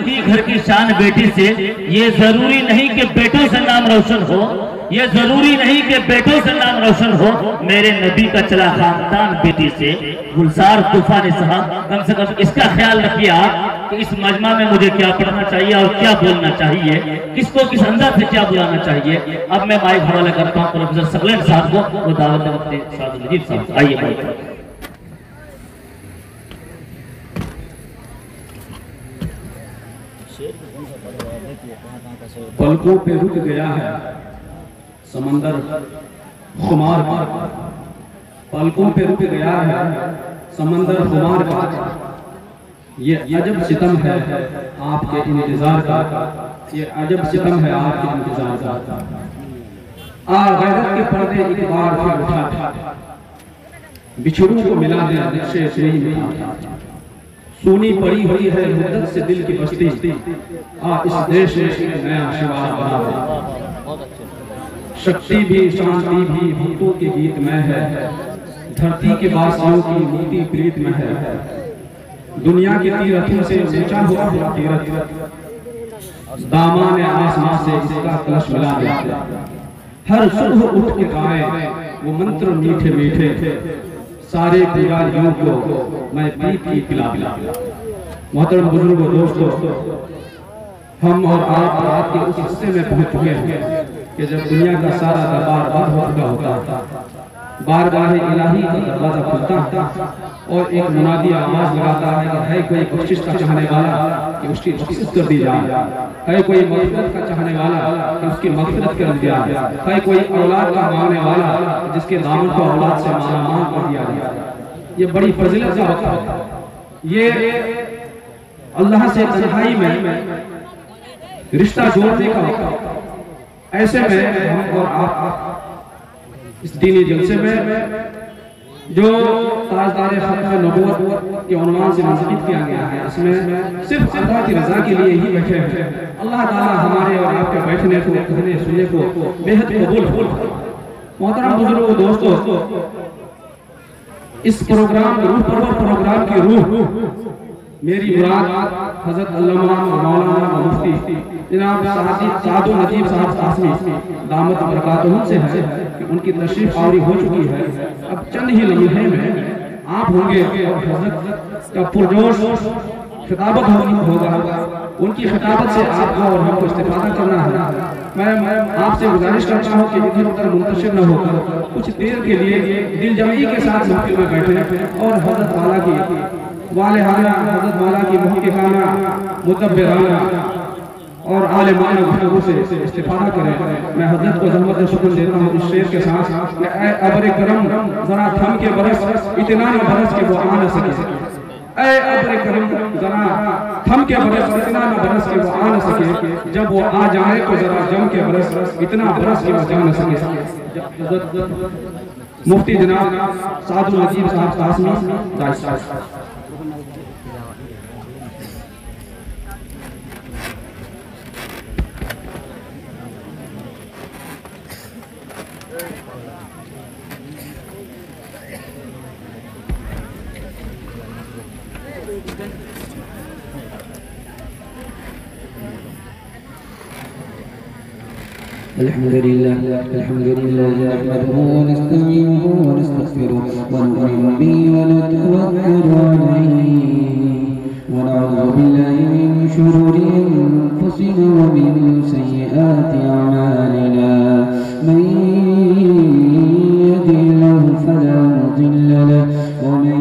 वही घर की शान बेटी से। ये जरूरी नहीं कि बेटों से नाम रोशन हो, ये जरूरी नहीं कि बेटों से नाम रोशन हो, मेरे नबी का चला खानदान बेटी से। गुलजार तूफानी साहब, कम से कम इसका ख्याल रखिए आप कि इस मजमा में मुझे क्या पढ़ना चाहिए और क्या बोलना चाहिए, किसको किस अंदाज से क्या बुलाना चाहिए। अब मैं माइक हवाला करता हूँ प्रोफेसर सकलेन साहब को, वो दावत अपने साथ नजीब साहब। आइए माइक। पलकों पे रुक गया है समंदर खुमार का, पलकों पे रुक गया है समंदर खुमार का। ये अजब सितम है आपके इंतजार का, ये अजब सितम है आपके इंतजार का। गैरत के पर्दे एक बार फिर उठा, बिछड़ों को मिला दे नक्शे से ही मिला। सुनी पड़ी हुई है मुद्दत से दिल की बस्ती, इस देश में नया शिवार बना है। शक्ति भी शांति भी भक्तों के गीत में है, धरती के वासियों की नीति प्रीत में है। दुनिया के तीरथों से ऊंचा हुआ तीरथ, दामन आसमां से इसका कलश मिला दिया। हर सुबह उठ के गाए वो मंत्र मीठे मीठे, सारे पुजारियों को मैं प्रीत की पिला पिला। मोहतरम बुजुर्गों, दोस्तों, हम और आप रात के उस हिस्से में पहुंच चुके हैं कि जब दुनिया का सारा दरबार बंद हो चुका होता, बारगाह इलाही का दरवाजा खुलता और एक मुनादी आवाज लगाता है कोई बख्शिश का चाहने वाला कि उसकी बख्शिश कर दी जाए, है कोई मग़फ़िरत का चाहने वाला कि उसकी मग़फ़िरत कर दी जाए, है कोई औलाद का मांगने वाला जिसके दामन को औलाद से मालामाल कर दिया जाए। ये बड़ी फजीलत का वक्त है, ये अल्लाह से तन्हाई में रिश्ता जोड़ने का वक्त। ऐसे में हम और आप इस दीनी जलसे में जो ताजदार खत्म नबूवत के उन्वान से मुंतखब किया गया है, इसमें सिर्फ अल्लाह की रजा के लिए ही बैठे हैं। अल्लाह ताला हमारे और आपके बैठने को, कहने सुनने को बेहद कबूल। मोहतरम बुजुर्गों, दोस्तों, इस प्रोग्राम प्रोग्राम की रूह मेरी मुराद हजरत अल्लामा मौलाना मुफ्ती जनाब सादुल नजीब साहब कासमी दामत बरकातुहू से है कि उनकी तशरीफ आवरी हो चुकी है। अब चंद ही लम्हे में आप होंगे और हजरत का पुरजोश खिताबत होगा। उनकी खिताबत से आपको और हमको इस्तेफादा करना है। मैं आपसे गुजारिश करता हूँ कि इधर उधर मुंतशिर न होकर कुछ देर के लिए दिल जमी के साथ महफिल में बैठे और हजरत वाला की वालेहाना, हजरत वाला की मुहक्किकाना, मुतब्बिराना और आलिमाना गुफ्तगू से इस्तिफादा करें। मैं हजरत को ज़हमत शुक्र देता हूँ इस शेर के साथ कि ऐ अब्र करम जरा थम के बरस, इतना न बरस के वो आ न सके। ऐ अब्र करम जरा थम के बरस, इतना न बरस के वो आ न सके। जब वो आ जाए तो जरा जम के बरस, इतना बरस के वो जा न सके। मुफ्ती जनाब सादुल नजीब साहब कासमी। अल्हम्दुलिल्लाह नहमदुहु व नस्तईनुहु व नस्तगफिरुहु व नु'मिनु बिही व नतवक्कलु अलैहि व नऊज़ु बिल्लाहि मिन शुरूरि अनफुसिना व मिन सय्यिआति अअमालिना। मन यहदिहिल्लाहु फला मुदिल्ल लहु व मन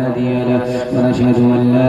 हादिय लहु व नशहदु अन ला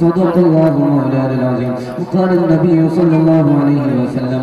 सदक़ल्लाहु मौलाना अज़ीम। वक़ाल नबी सल्लल्लाहु अलैहि वसल्लम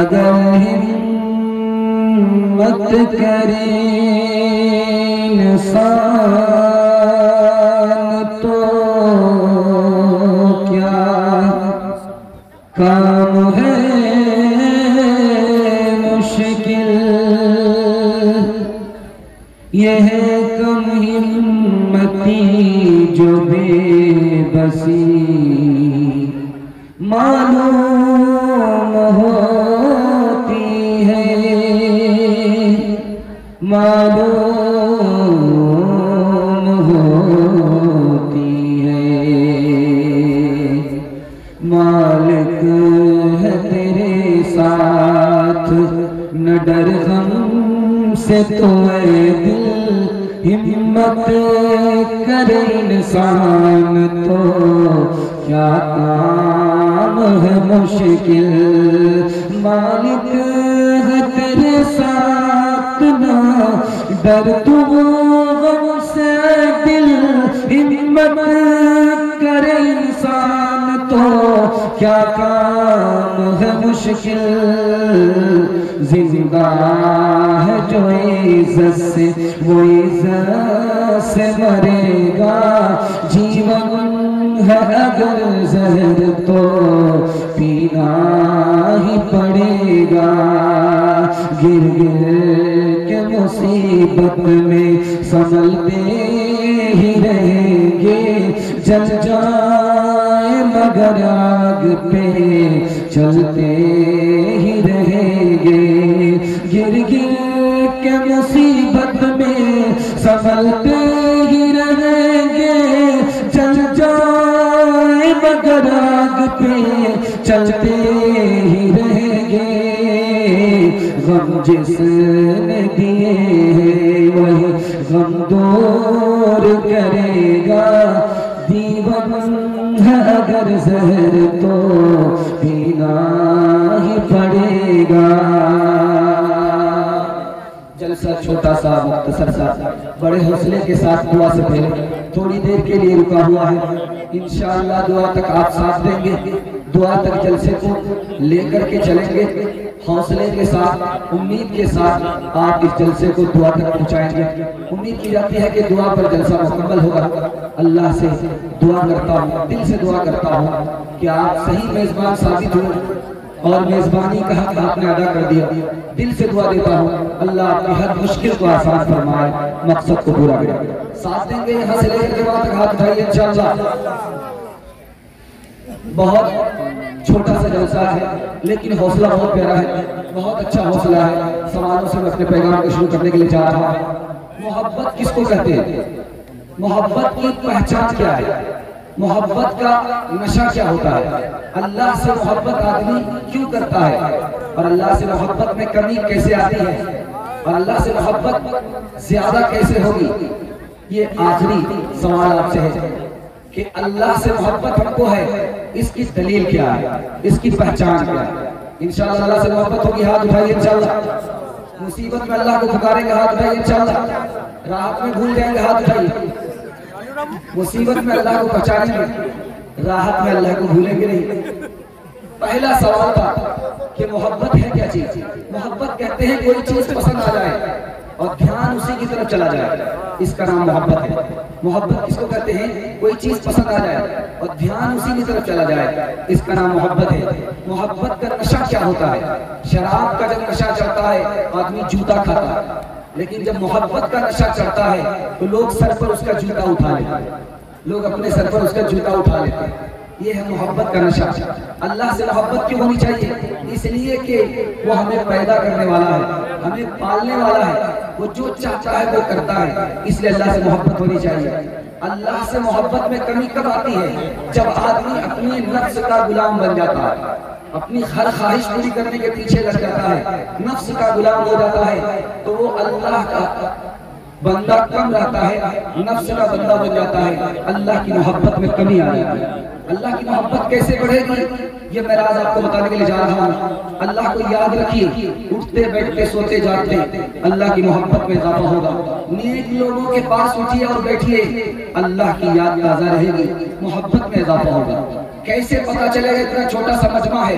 अगर हिम्मत करे इंसान तो क्या काम है मुश्किल यह कम हिम्मती जो बेबसी मालूम होती है मालूम होती है मालिक है तेरे साथ न डर गम से तो ऐ दिल हिम्मत करे इंसान तो क्या काम है मुश्किल मालिक है तेरे साथ ना डर तू गम से दिल हिम्मत करे इंसान तो क्या काम है मुश्किल जिंदा है जो इज्जत से वो इज्जत से मरेगा जीवन है अगर जहर तो पीना ही पड़ेगा गिर गिर के मुसीबत में संभलते ही रहेंगे जल जाए मगर आग पे चलते ही रहेंगे गिर गिर के मुसीबत में संभलते ही रहेंगे जल जाए मगर आग पे चलते ही रहेंगे गम जिसने दिए हैं वही गम दूर करेगा दीवान है अगर जहर तो पीना ही पड़ेगा। जलसा छोटा सा मुख्तसर सा बड़े हौसले के साथ दुआ से पहले थोड़ी देर के लिए रुका हुआ है। इंशाअल्लाह दुआ तक आप साथ देंगे, दुआ तक जलसे को लेकर के चलेंगे हौसले के साथ, उम्मीद के साथ आप इस जलसे को दुआ तक पहुंचाएंगे। उम्मीद की जाती है कि दुआ पर जलसा मुकम्मल होगा। अल्लाह से दुआ करता हूँ, दिल से दुआ करता हूँ कि आप सही मेजबान साबित हुए और मेजबानी का हक आपने अदा कर दिया। दिल से दुआ देता हूँ अल्लाह आपकी हर मुश्किल को आसान फरमाए, मकसद को पूरा करे। साथ देंगे यहाँ से लेकर के वहाँ तक हाथ उठाइए इंशाअल्लाह। बहुत छोटा सा जलसा है लेकिन हौसला बहुत प्यारा है, बहुत अच्छा हौसला है। सवालों से मैं अपने पैगाम को शुरू करने के लिए जा रहा हूँ। मोहब्बत किसको कहते हैं? मोहब्बत की पहचान क्या है? मोहब्बत का नशा क्या होता है? अल्लाह से मोहब्बत आदमी क्यों करता है और अल्लाह से मोहब्बत में कमी कैसे आती है और अल्लाह से मोहब्बत ज्यादा कैसे होगी? ये आखिरी सवाल आपसे है कि अल्लाह से मोहब्बत हमको है, इसकी दलील क्या है, इसकी पहचान क्या है? इंशाअल्लाह अल्लाह से मोहब्बत होगी, हाथ उठाइए इंशाअल्लाह। मुसीबत में अल्लाह को पुकारेंगे, हाथ उठाइए इंशाअल्लाह। राहत में भूल जाएंगे, हाथ उठाइए। मुसीबत में अल्लाह को पहचानेंगे, राहत में अल्लाह को भूलेंगे नहीं। पहला सवाल था कि मोहब्बत है क्या चीज? मोहब्बत कहते हैं कोई चीज पसंद आ जाए और ध्यान उसी की तरफ चला जाए, इसका नाम मोहब्बत है। मोहब्बत किसको कहते हैं? कोई चीज पसंद आ जाए और ध्यान उसी की तरफ चला जाए, इसका नाम मोहब्बत है। मोहब्बत का नशा क्या होता है? शराब का जब नशा चढ़ता है आदमी जूता खाता है, लेकिन जब मोहब्बत का नशा चढ़ता है तो लोग सर पर उसका जूता उठा लेते हैं, लोग अपने सर पर उसका जूता उठा लेते हैं। ये है मोहब्बत का नशा। अल्लाह से मोहब्बत क्यों होनी चाहिए? इसलिए कि वो हमें पैदा करने वाला है, हमें पालने वाला है, वो जो चाहता है वो करता है, इसलिए अल्लाह से मोहब्बत होनी चाहिए। अल्लाह से मोहब्बत में कमी कब आती है? जब आदमी अपने नफ्स का गुलाम बन जाता है। अपनी हर ख्वाहिश पूरी करने के पीछे लग जाता है, नफ्स का गुलाम हो जाता है, तो वो अल्लाह का बंदा कम रहता है, नफ्स का बंदा बन जाता है, अल्लाह की मोहब्बत में कमी आ जाती है। अल्लाह की मोहब्बत कैसे बढ़ेगी, ये मैं राज आपको बताने के लिए जा रहा हूँ। अल्लाह को याद रखिए, उठते बैठते सोते जागते अल्लाह की मोहब्बत में इजाफा होगा। नेक लोगों के पास उठिए और बैठिए, अल्लाह की याद ताज़ा रहेगी, मोहब्बत में इजाफा होगा। कैसे पता चलेगा, इतना छोटा सा मजमा है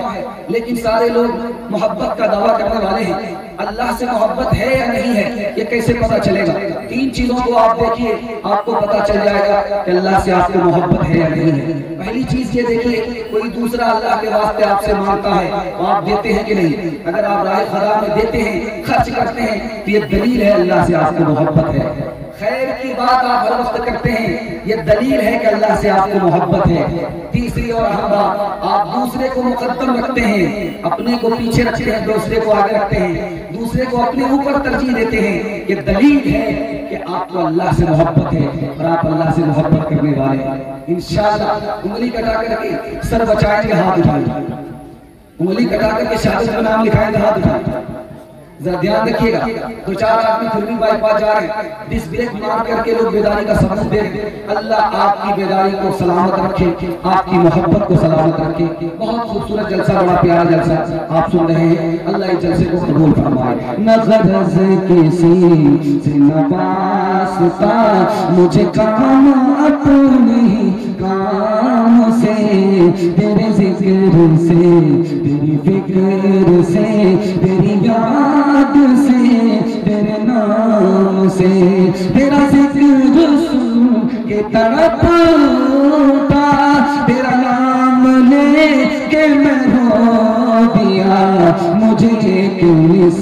लेकिन सारे लोग मोहब्बत का दावा करने वाले हैं। अल्लाह से मोहब्बत है या नहीं है, ये कैसे पता चलेगा? 3 चीजों को आप देखिए, आपको पता चल जाएगा कि अल्लाह से आपको मोहब्बत है या नहीं है। पहली चीज ये देखिए, कोई दूसरा अल्लाह के वास्ते आपसे मांगता है तो आप देते हैं कि नहीं? अगर आप राह खुदा में देते हैं, खर्च करते हैं, तो ये दलील है अल्लाह से आपको मोहब्बत है। खैर की बात आप हर वक्त करते हैं, ये दलील है कि अल्लाह से आपको मोहब्बत है। तीसरी और अहम बात, आप दूसरे को मुकद्दम रखते हैं, अपने को पीछे रखते हैं, दूसरे को आगे रखते हैं, दूसरे को अपने ऊपर तरजीह देते हैं, ये दलील है कि आपको अल्लाह से मोहब्बत है और आप अल्लाह से मोहब्बत करने वाले हैं। इंशाअल्लाह उंगली कटा करके सर बचाएंगे, हाथ उठाएंगे, उंगली कटा करके शहादत का नाम लिखाएंगे, हाथ उठाएंगे। जरा ध्यान रखिएगा, 2-4 आदमी फिर भी बाईपास जा रहे हैं, डिस ब्रेक मार करके लोग बेदारी का सबूत दे रहे हैं। अल्लाह आपकी बेदारी को सलामत रखे, आपकी मोहब्बत को सलामत रखे। बहुत खूबसूरत जलसा, बड़ा प्यारा जलसा आप सुन रहे हैं, अल्लाह इस जलसे को कबूल फरमाए। न गरज किसी से न वास्ता, मुझे काम अपने काम से, तेरे जिक्र से, तेरी फिक्र से, तेरी याद से, तेरे नाम से, तेरा जिक्र सुन के तड़पता, तेरा नाम ले के मैं रो दिया, मुझे किस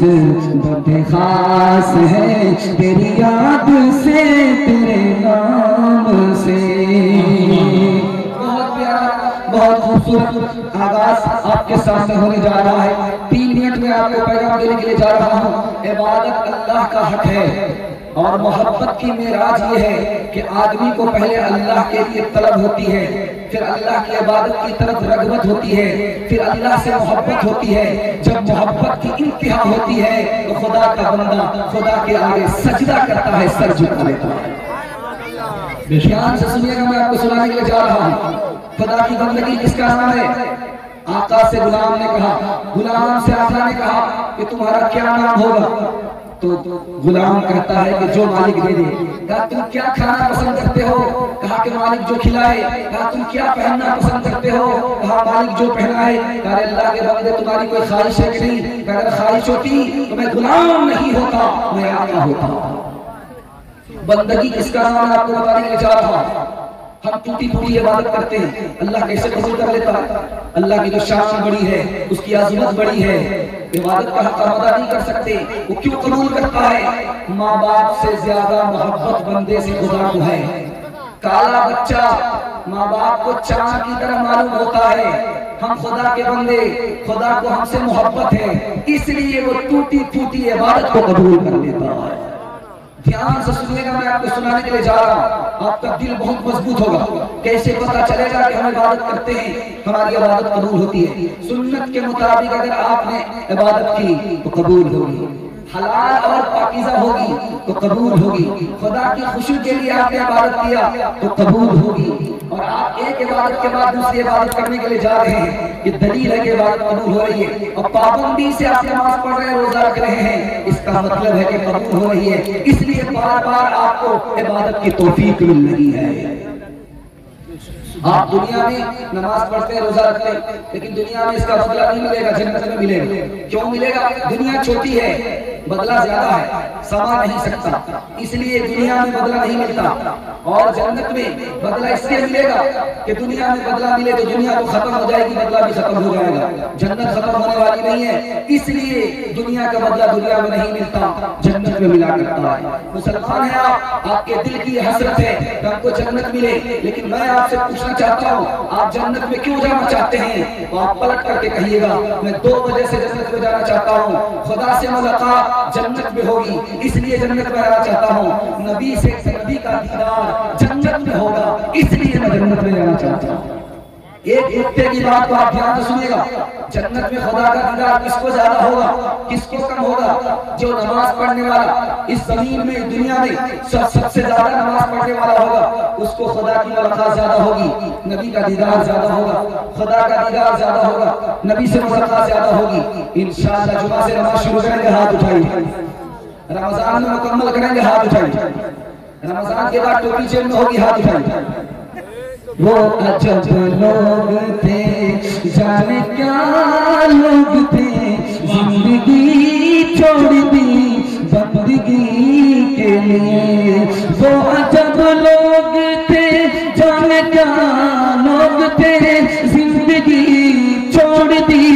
बात खास है, तेरी याद से, तेरे नाम से। बहुत प्यारा, बहुत खूबसूरत आगाज आपके सामने होने जा रहा है। 3 मिनट में आपको पैगाम देने के लिए जा रहा हूँ। इबादत अल्लाह का हक है और मोहब्बत की मेराज ये है कि आदमी को पहले अल्लाह के लिए तलब होती है, फिर अल्लाह की इबादत की तरफ रग़बत होती है, फिर अल्लाह से मोहब्बत होती है। जब मोहब्बत की इंतहा होती है तो खुदा का बंदा खुदा के आगे सजदा करता है, सर झुका लेता है। ध्यान से सुनिएगा, मैं आपको सुनाने के लिए जा रहा हूँ। खुदा की बंदगी किसका नाम है? आका से गुलाम ने कहा, गुलाम से आका ने कहा कि तुम्हारा क्या नाम होगा? तो गुलाम कहता है कि जो मालिक दे दे। कहा तुम क्या खाना पसंद करते हो? कहा कि मालिक जो खिलाए। कहा तुम क्या पहनना पसंद करते हो? कहा मालिक जो पहनाए। कहा अल्लाह के बंदे तुम्हारी कोई ख्वाहिश है कि नहीं? कहा अगर ख्वाहिश होती तो मैं गुलाम नहीं होता, मैं आका होता। बंदगी किसका नाम है आपको बताने के लिए जा रहा हूं। हम टूटी फूटी इबादत करते हैं, अल्लाह कैसे कबूल कर लेता है? अल्लाह की जो शान बड़ी है, उसकी आज़मत बड़ी है, इबादत का हक अदा नहीं कर सकते, वो क्यों कबूल करता है? माँ बाप से ज्यादा मोहब्बत बंदे से खुदा को है। काला बच्चा माँ बाप को चांद की तरह मालूम होता है। हम खुदा के बंदे, खुदा को हमसे मोहब्बत है, इसलिए वो टूटी फूटी इबादत को कबूल कर लेता है। ध्यान से सुनिएगा, मैं आपको सुनाने के लिए जा रहा हूँ, आपका दिल बहुत मजबूत होगा। कैसे पता चलेगा कि हम इबादत करते हैं, हमारी इबादत कबूल होती है? सुन्नत के मुताबिक अगर आपने इबादत की तो कबूल होगी, हलाल और पाकीज़ा होगी तो कबूल होगी। खुदा की खुशी के लिए आपने इबादत किया तो कबूल होगी। और आप एक इबादत के बाद दूसरी इबादत करने के लिए जा रहे हैं, ये दलील है कि इबादत कबूल हो रही है। और पाबंदी से आप नमाज पढ़ रहे हैं, रोजा रख रहे हैं, इसका मतलब है कि कबूल हो रही है। इसलिए बार बार आपको इबादत की तौफीक मिल रही है। आप दुनिया में नमाज पढ़ते हैं, रोजा रखते हैं, लेकिन दुनिया में इसका बदला नहीं मिलेगा, जन्नत में मिलेगा। क्यों मिलेगा? दुनिया छोटी है, बदला ज्यादा है, समा नहीं सकता, इसलिए दुनिया में बदला नहीं मिलता। और जन्नत में बदला इसलिए मिलेगा कि दुनिया में बदला मिले तो दुनिया तो खत्म हो जाएगी, बदला भी खत्म हो जाएगा। जन्नत खत्म होने वाली नहीं है, इसलिए दुनिया का बदला दुनिया में नहीं मिलता, जन्नत में मिला करता है। मुसलमान है आप, आपके दिल की हसरत है कि हमको जन्नत मिले, लेकिन मैं आपसे पूछना चाहता हूँ, आप जन्नत में क्यों जाना चाहते हैं? तो आप पलट करके कहिएगा, मैं 2 वजह से जन्नत में जाना चाहता हूँ। खुदा से मुलाकात जन्नत में होगी, इसलिए जन्नत में जाना चाहता हूँ। नबी से नबी का दीदार जन्नत में होगा, इसलिए मैं जन्नत में जाना चाहता हूँ। एक नुक्ते की बात को आप ध्यान से सुनिएगा, जन्नत में खुदा का दीदार किसको ज्यादा होगा, किसको कम होगा? जो नमाज पढ़ने वाला इस जमीन में, दुनिया में सबसे ज्यादा नमाज पढ़ने वाला होगा, उसको खुदा की मुलाकात ज्यादा होगी, नबी का दीदार ज्यादा होगा, खुदा का दीदार ज्यादा होगा, नबी से मुलाकात ज्यादा होगी। इंशाअल्लाह जुमा से नमाज शुरू करेंगे, हाथ उठाइए। रमजान में मुकम्मल करेंगे, हाथ उठाइए। रमजान के बाद टोपी जेब में होगी, हाथ उठाइए। वो अजब लोग थे, जाने क्या लोग थे, जिंदगी छोड़ दी बंदगी के लिए। वो अजब लोग थे, जाने क्या लोग थे, जिंदगी छोड़ दी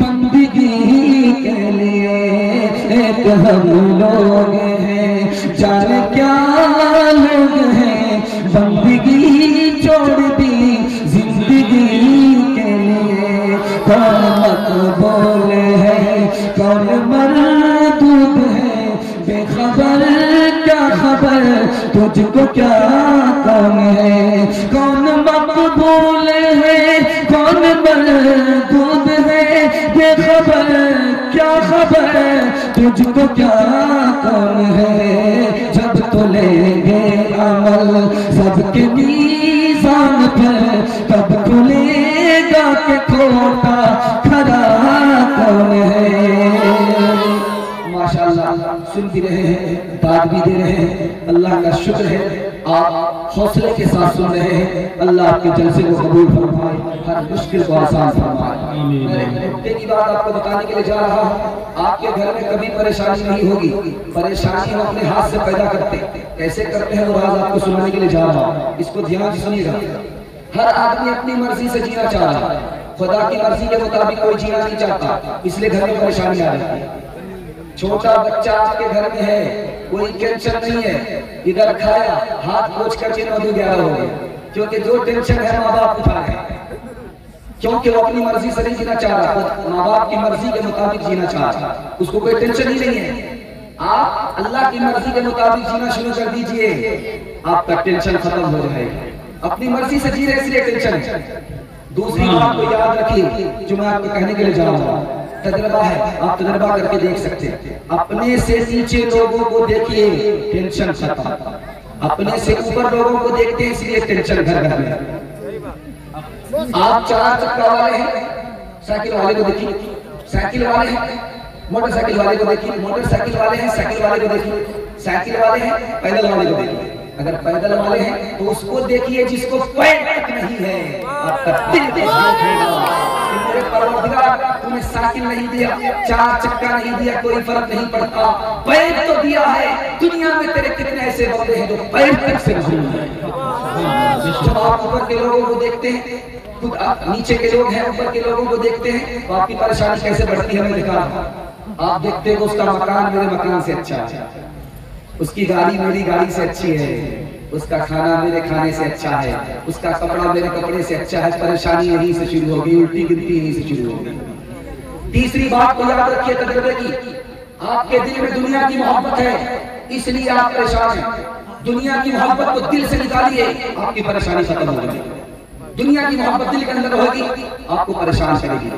बंदगी के लिए। एक हम लोग हैं, जाने क्या लोग हैं, बंदगी छोड़ दी जिंदगी के लिए। कौन मकबूल है, कौन मरदूद है, बेखबर क्या खबर, तुझको क्या कौन है। कौन मकबूल है, कौन मरदूद है, बेखबर क्या खबर, तुझको क्या कौन है। जब तो लेंगे अमल सबके मीज़ान पर, तब खुलेगा के खोटा खरा कौन है। माशाअल्लाह सुन भी रहे हैं, दाद भी दे रहे हैं, अल्लाह का शुक्र है। आप हौसले के साथ सुन रहे हैं, अल्लाह आपके जलसे को कबूल फरमाए, हर मुश्किल को आसान फरमाए। मैं नुक्ते की बात आपको बताने के लिए जा रहा हूँ। आपके घर में कभी परेशानी नहीं होगी, परेशानी हम अपने हाथ से पैदा करते, कैसे करते हैं वो राज आपको सुनाने के लिए जा रहा हूँ, इसको ध्यान से सुनिएगा। हर आदमी अपनी मर्जी से जीना चाह रहा है, खुदा की मर्जी के मुताबिक कोई जीना नहीं चाहता, इसलिए घर में परेशानी आ रही है। छोटा बच्चा आपके घर में है, कोई टेंशन नहीं है, इधर खाया हाथ पोंछ करके 9-11 हो गए, क्योंकि जो टेंशन है माँ बाप उठा रहे हैं, क्योंकि वो अपनी मर्जी से नहीं जीना चाह रहा, माँ बाप की मर्जी के मुताबिक जीना चाह रहा, उसको कोई टेंशन ही नहीं है। आप अल्लाह की मर्जी के मुताबिक जीना शुरू कर दीजिए, आपका टेंशन खत्म हो जाएगा। अपनी मर्जी से जी रहे इसलिए टेंशन है। दूसरी बात को याद रखिए जो मैं आपको कहने के लिए जा रहा हूँ, तजर्बा है, आप तजर्बा करके देख सकते हैं। अपने से नीचे लोगों को देखिए, टेंशन खत्म। अपने से ऊपर लोगों को देखते हैं, इसलिए टेंशन घर घर में। आप 4 चक्का वाले हैं, साइकिल वाले को देखिए, साइकिल वाले हैं, मोटरसाइकिल वाले को देखिए, मोटरसाइकिल वाले हैं, साइकिल वाले को देखिए, साइकिल वाले हैं, पैदल वाले को देखिए। अगर पैदल वाले हैं तो उसको देखिए जिसको पैर तक नहीं है, आपका दिल मेरे परवरदिगार तुम्हें साइकिल नहीं दिया, 4 चक्का नहीं दिया, कोई फर्क नहीं पड़ता, पैर तो दिया है। दुनिया में तेरे कितने ऐसे बंदे हैं जो पैर तक से महरूम हैं। जब आप ऊपर के लोगों को देखते हैं, खुद आप नीचे के लोग हैं, ऊपर के लोगों को देखते हैं, तो आपकी परेशानी कैसे बढ़ती है मैं दिखा रहा हूं। आप देखते हैं उसका मकान मेरे मकान से अच्छा है, उसकी गाड़ी मेरी गाड़ी से अच्छी है, उसका खाना मेरे खाने से अच्छा है, उसका कपड़ा मेरे कपड़े से अच्छा है। परेशानी यहीं से शुरू होगी, उल्टी गिनती यहीं से शुरू होगी। तीसरी बात को याद रखिए तजर्बे की, आपके दिल में दुनिया की मोहब्बत है, इसलिए आप परेशान हैं। दुनिया की मोहब्बत को दिल से निकालिए, आपकी परेशानी खत्म हो जाएगी। दुनिया की मोहब्बत दिल के अंदर होगी, आपको परेशान करेगी।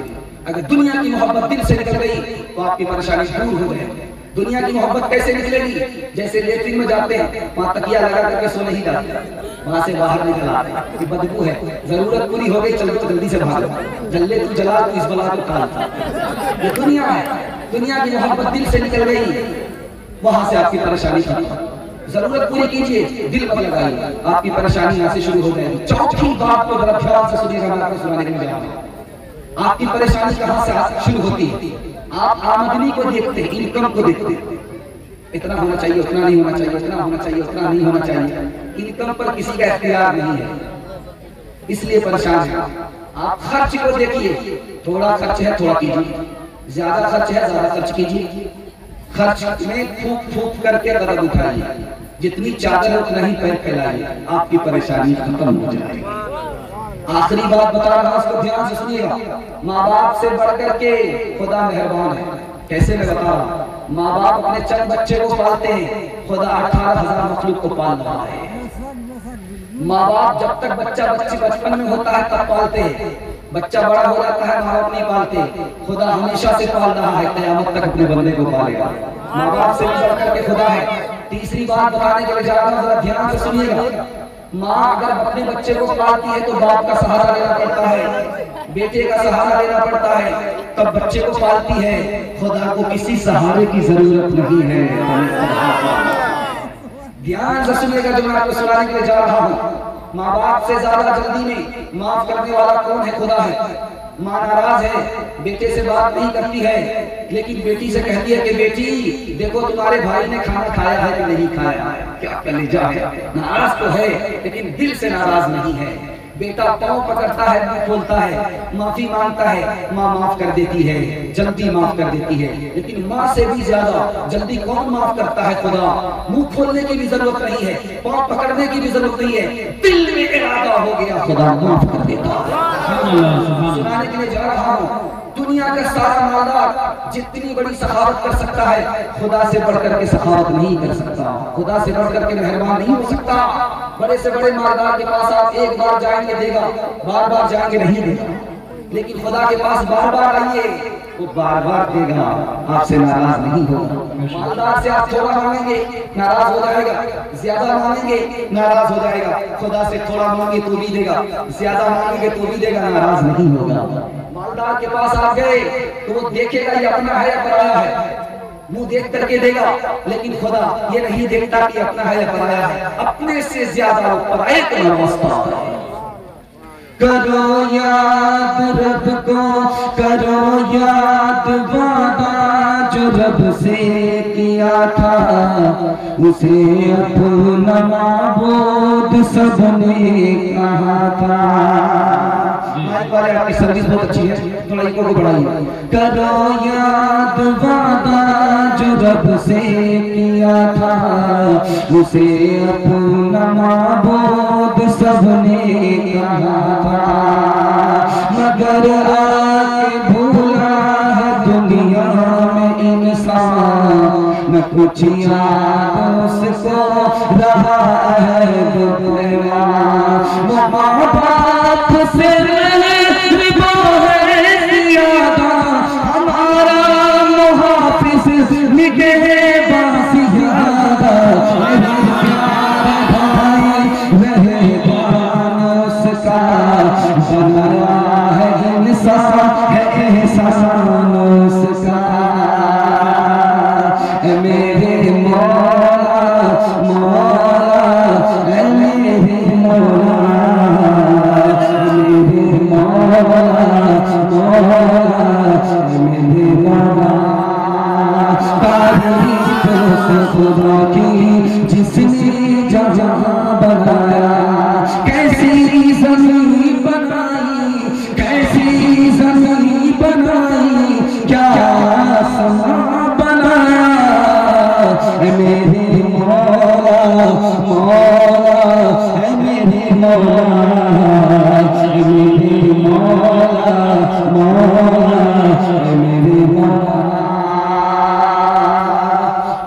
अगर दुनिया की मोहब्बत दिल से निकल गई तो आपकी परेशानी दूर हो जाएगी। दुनिया की मोहब्बत कैसे निकलेगी? जैसे लेट्रिन में जाते हैं, वहां तकिया लगा करके सो नहीं जाते, वहां से बाहर निकल आते कि बदबू है, जरूरत पूरी हो गई, चलो तो जल्दी से भाग, जल्ले तू जला तू इस बला को टाल। ये दुनिया है, दुनिया की मोहब्बत दिल से निकल गई, वहां से आपकी परेशानी खत्म। जरूरत पूरी कीजिए, दिल पर लगाइए, आपकी परेशानी यहाँ से शुरू हो जाएगी। चौथी बात को जरा ध्यान से सुनिएगा, मैं आपको सुनाने के लिए जा रहा हूं। आपकी परेशानी कहां से शुरू होती है? आप आमदनी को देखते हैं, इनकम को देखते हैं, इतना होना चाहिए, उतना नहीं होना चाहिए, इतना होना चाहिए, उतना नहीं होना चाहिए। इनकम पर किसी का इख्तियार नहीं है, इसलिए परेशान है। आप खर्च को देखिए, थोड़ा खर्च है थोड़ा कीजिए, ज्यादा खर्च है ज्यादा खर्च कीजिए। खर्च में फूक फूक करके कदम उठाइए, जितनी चादर है उतना ही पैर फैलाइए, आपकी परेशानी खत्म हो जाएगी। आखिरी बात बता रहा हूं, उसको ध्यान से सुनिएगा। माँ बाप से बढ़कर के खुदा मेहरबान है। कैसे मैं बता रहा हूं, माँ बाप अपने चंद बच्चे को पालते हैं, खुदा 18,000 मखलूक को पाल रहा है। माँ बाप जब तक बच्चा बच्ची बचपन में होता है तब पालते हैं, बच्चा बड़ा हो जाता है माँ बाप नहीं पालते। खुदा हमेशा से पाल रहा है, क़यामत तक अपने बंदे को पालेगा। माँ बाप से भी बढ़कर के खुदा है। तीसरी बात बताने के लिए जा रहा हूं, जरा ध्यान से सुनिएगा। माँ अगर अपने बच्चे को पालती है तो बाप का सहारा लेना पड़ता है, बेटे का सहारा लेना पड़ता है, तब बच्चे को पालती है। खुदा को किसी सहारे की जरूरत नहीं है। ध्यान से सुनिएगा जो मैं आपको सुनाने के लिए जा रहा हूँ। माँ बाप से ज्यादा जल्दी में माफ करने वाला कौन है? खुदा है। माँ नाराज है, बेटे से बात नहीं करती है, लेकिन बेटी से कहती है कि बेटी देखो तुम्हारे भाई ने खाना खाया है कि नहीं खाया है, क्या कलेजा है। नाराज तो है लेकिन दिल से नाराज नहीं है। बेटा पाँव पकड़ता है, मुंह खोलता है, माफी मांगता है, माँ माफ कर देती है, जल्दी माफ कर देती है। लेकिन माँ से भी ज्यादा जल्दी कौन माफ करता है? खुदा। मुंह खोलने की भी जरूरत नहीं है, पाँव पकड़ने की भी जरूरत नहीं है, दिल में इरादा हो गया खुदा माफ कर देता है। सुनाने के लिए जा रहा हूँ, दुनिया का सारा मालदार जितनी बड़ी सखावत कर सकता है, खुदा से बढ़कर के सखावत नहीं कर सकता, खुदा से बढ़कर के मेहरबान नहीं हो सकता। बड़े से बड़े मालदार के पास आप एक बार जाएंगे देगा, बार बार जाएंगे नहीं देगा, लेकिन खुदा के पास बार बार आइए, वो बार बार देगा, आपसे नाराज नहीं होगा। मालदार से आप थोड़ा मांगेंगे नाराज हो जाएगा, ज्यादा मांगेंगे नाराज हो जाएगा। खुदा से थोड़ा मांगे तो भी देगा, ज्यादा मांगेंगे तो भी देगा, नाराज नहीं होगा। मालदार के पास आप गए तो वो देखेगा ये अपना है या पराया है, मुंह देख करके देगा, लेकिन खुदा ये नहीं देखता कि अपना है या पराया है, अपने से ज्यादा पराये को नवाजता है। करो याद रब को, करो याद वादा जो रब से किया था, उसे अपना माबूद सबने कहा था। आपकी सर्विस बहुत अच्छी है, थोड़ा इको को बढ़ाइए। करो याद वादा जो रब से किया था, उसे अपना माबूद सबने कहा था, मगर आके भूला है दुनिया में इंसान, न कुछ याद उसको रहा है दुनिया। वो माँ बाप से नहीं वो है ज्यादा, हमारा मुहाफिज निगहबान ज्यादा। बनाया है इंसान है एहसान उसका, मेरे मौला मौला मेरे मौला, मेरे मौला मौला मेरे मौला। तारीफ खुदा की जिसने जहाँ बनाया, कैसी ज़मीन बनाई, कैसी ज़मीन बनाई, क्या आसमां बनाया, मेरे मौला मौला मेरे मौला, मेरे मौला मौला मेरे मौला।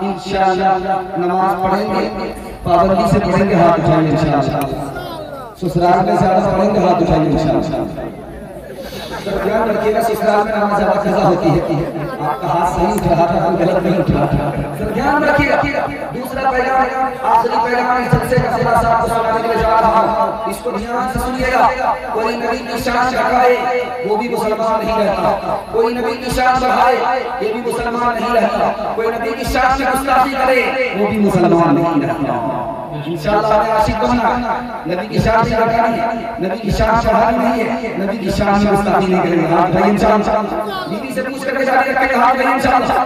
इंशाअल्लाह नमाज पढ़ेंगे, पाबंदी से पढ़ेंगे, हाथ उठाइए इंशाअल्लाह। ससुराल में ज्यादा पढ़ेंगे, हाथ उठाइए इंशाअल्लाह। ध्यान रखिएगा, ससुराल में नमाज ज्यादा कज़ा होती है, आपका हाथ सही उठ रहा था, गलत नहीं उठ रहा था। ध्यान रखिएगा। दूसरा पैगाम, आखिरी पैगाम इस जलसे का खुदा साहब को सुनाने के लिए जा रहा हूं, इसको ध्यान से सुनिएगा। कोई नबी की शान बढ़ाए वो भी मुसलमान नहीं रहता, कोई नबी की शान बढ़ाए ये भी मुसलमान नहीं रहता, कोई नबी की शान में गुस्ताखी करे वो भी मुसलमान नहीं रहता। इंशाअल्लाह हमें आशिक बनना, नबी की शान से बढ़ानी है, नबी की शान बढ़ानी नहीं है, नबी की शान में गुस्ताखी नहीं करेंगे। हाथ भाई इंशाअल्लाह, बीवी से पूछ करके जारी रखेंगे, हाथ भाई इंशाअल्लाह।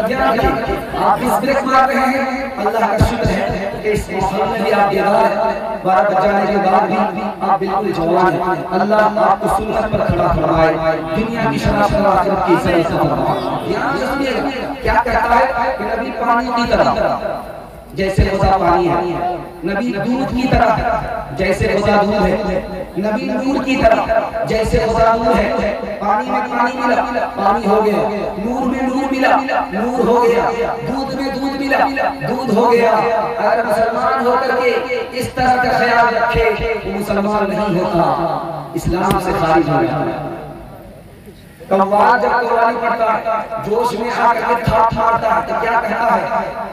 ध्यान रखिए, आप इस ब्रेक मार रहे हैं, अल्लाह का शुक्र है कि इस मौसम में भी आप बेदार हैं, 12 बज जाने के बाद भी आप बिल्कुल जवान हैं। अल्लाह आपको सुन्नत पर खड़ा फरमाए, दुनिया की शराब और आखिरत की इज्जत फरमाए। ध्यान से सुनिएगा, क्या कहता है कि नबी पानी की तरह जैसे खुदा पानी है, नबी दूध की तरह जैसे खुदा दूध है, नबी नूर की तरह जैसे खुदा नूर है। पानी में पानी मिला, पानी हो गया, नूर में नूर मिला, नूर हो गया, दूध में दूध मिला, पीला, दूध हो गया। अगर मुसलमान होकर के इस तरह का ख्याल रखे वो मुसलमान नहीं होता, इस्लाम से खारिज हो जाता है। कव्वाल जब कव्वाली पढ़ता है, जोश में आकर के थाप मारता है, तो क्या कहता है?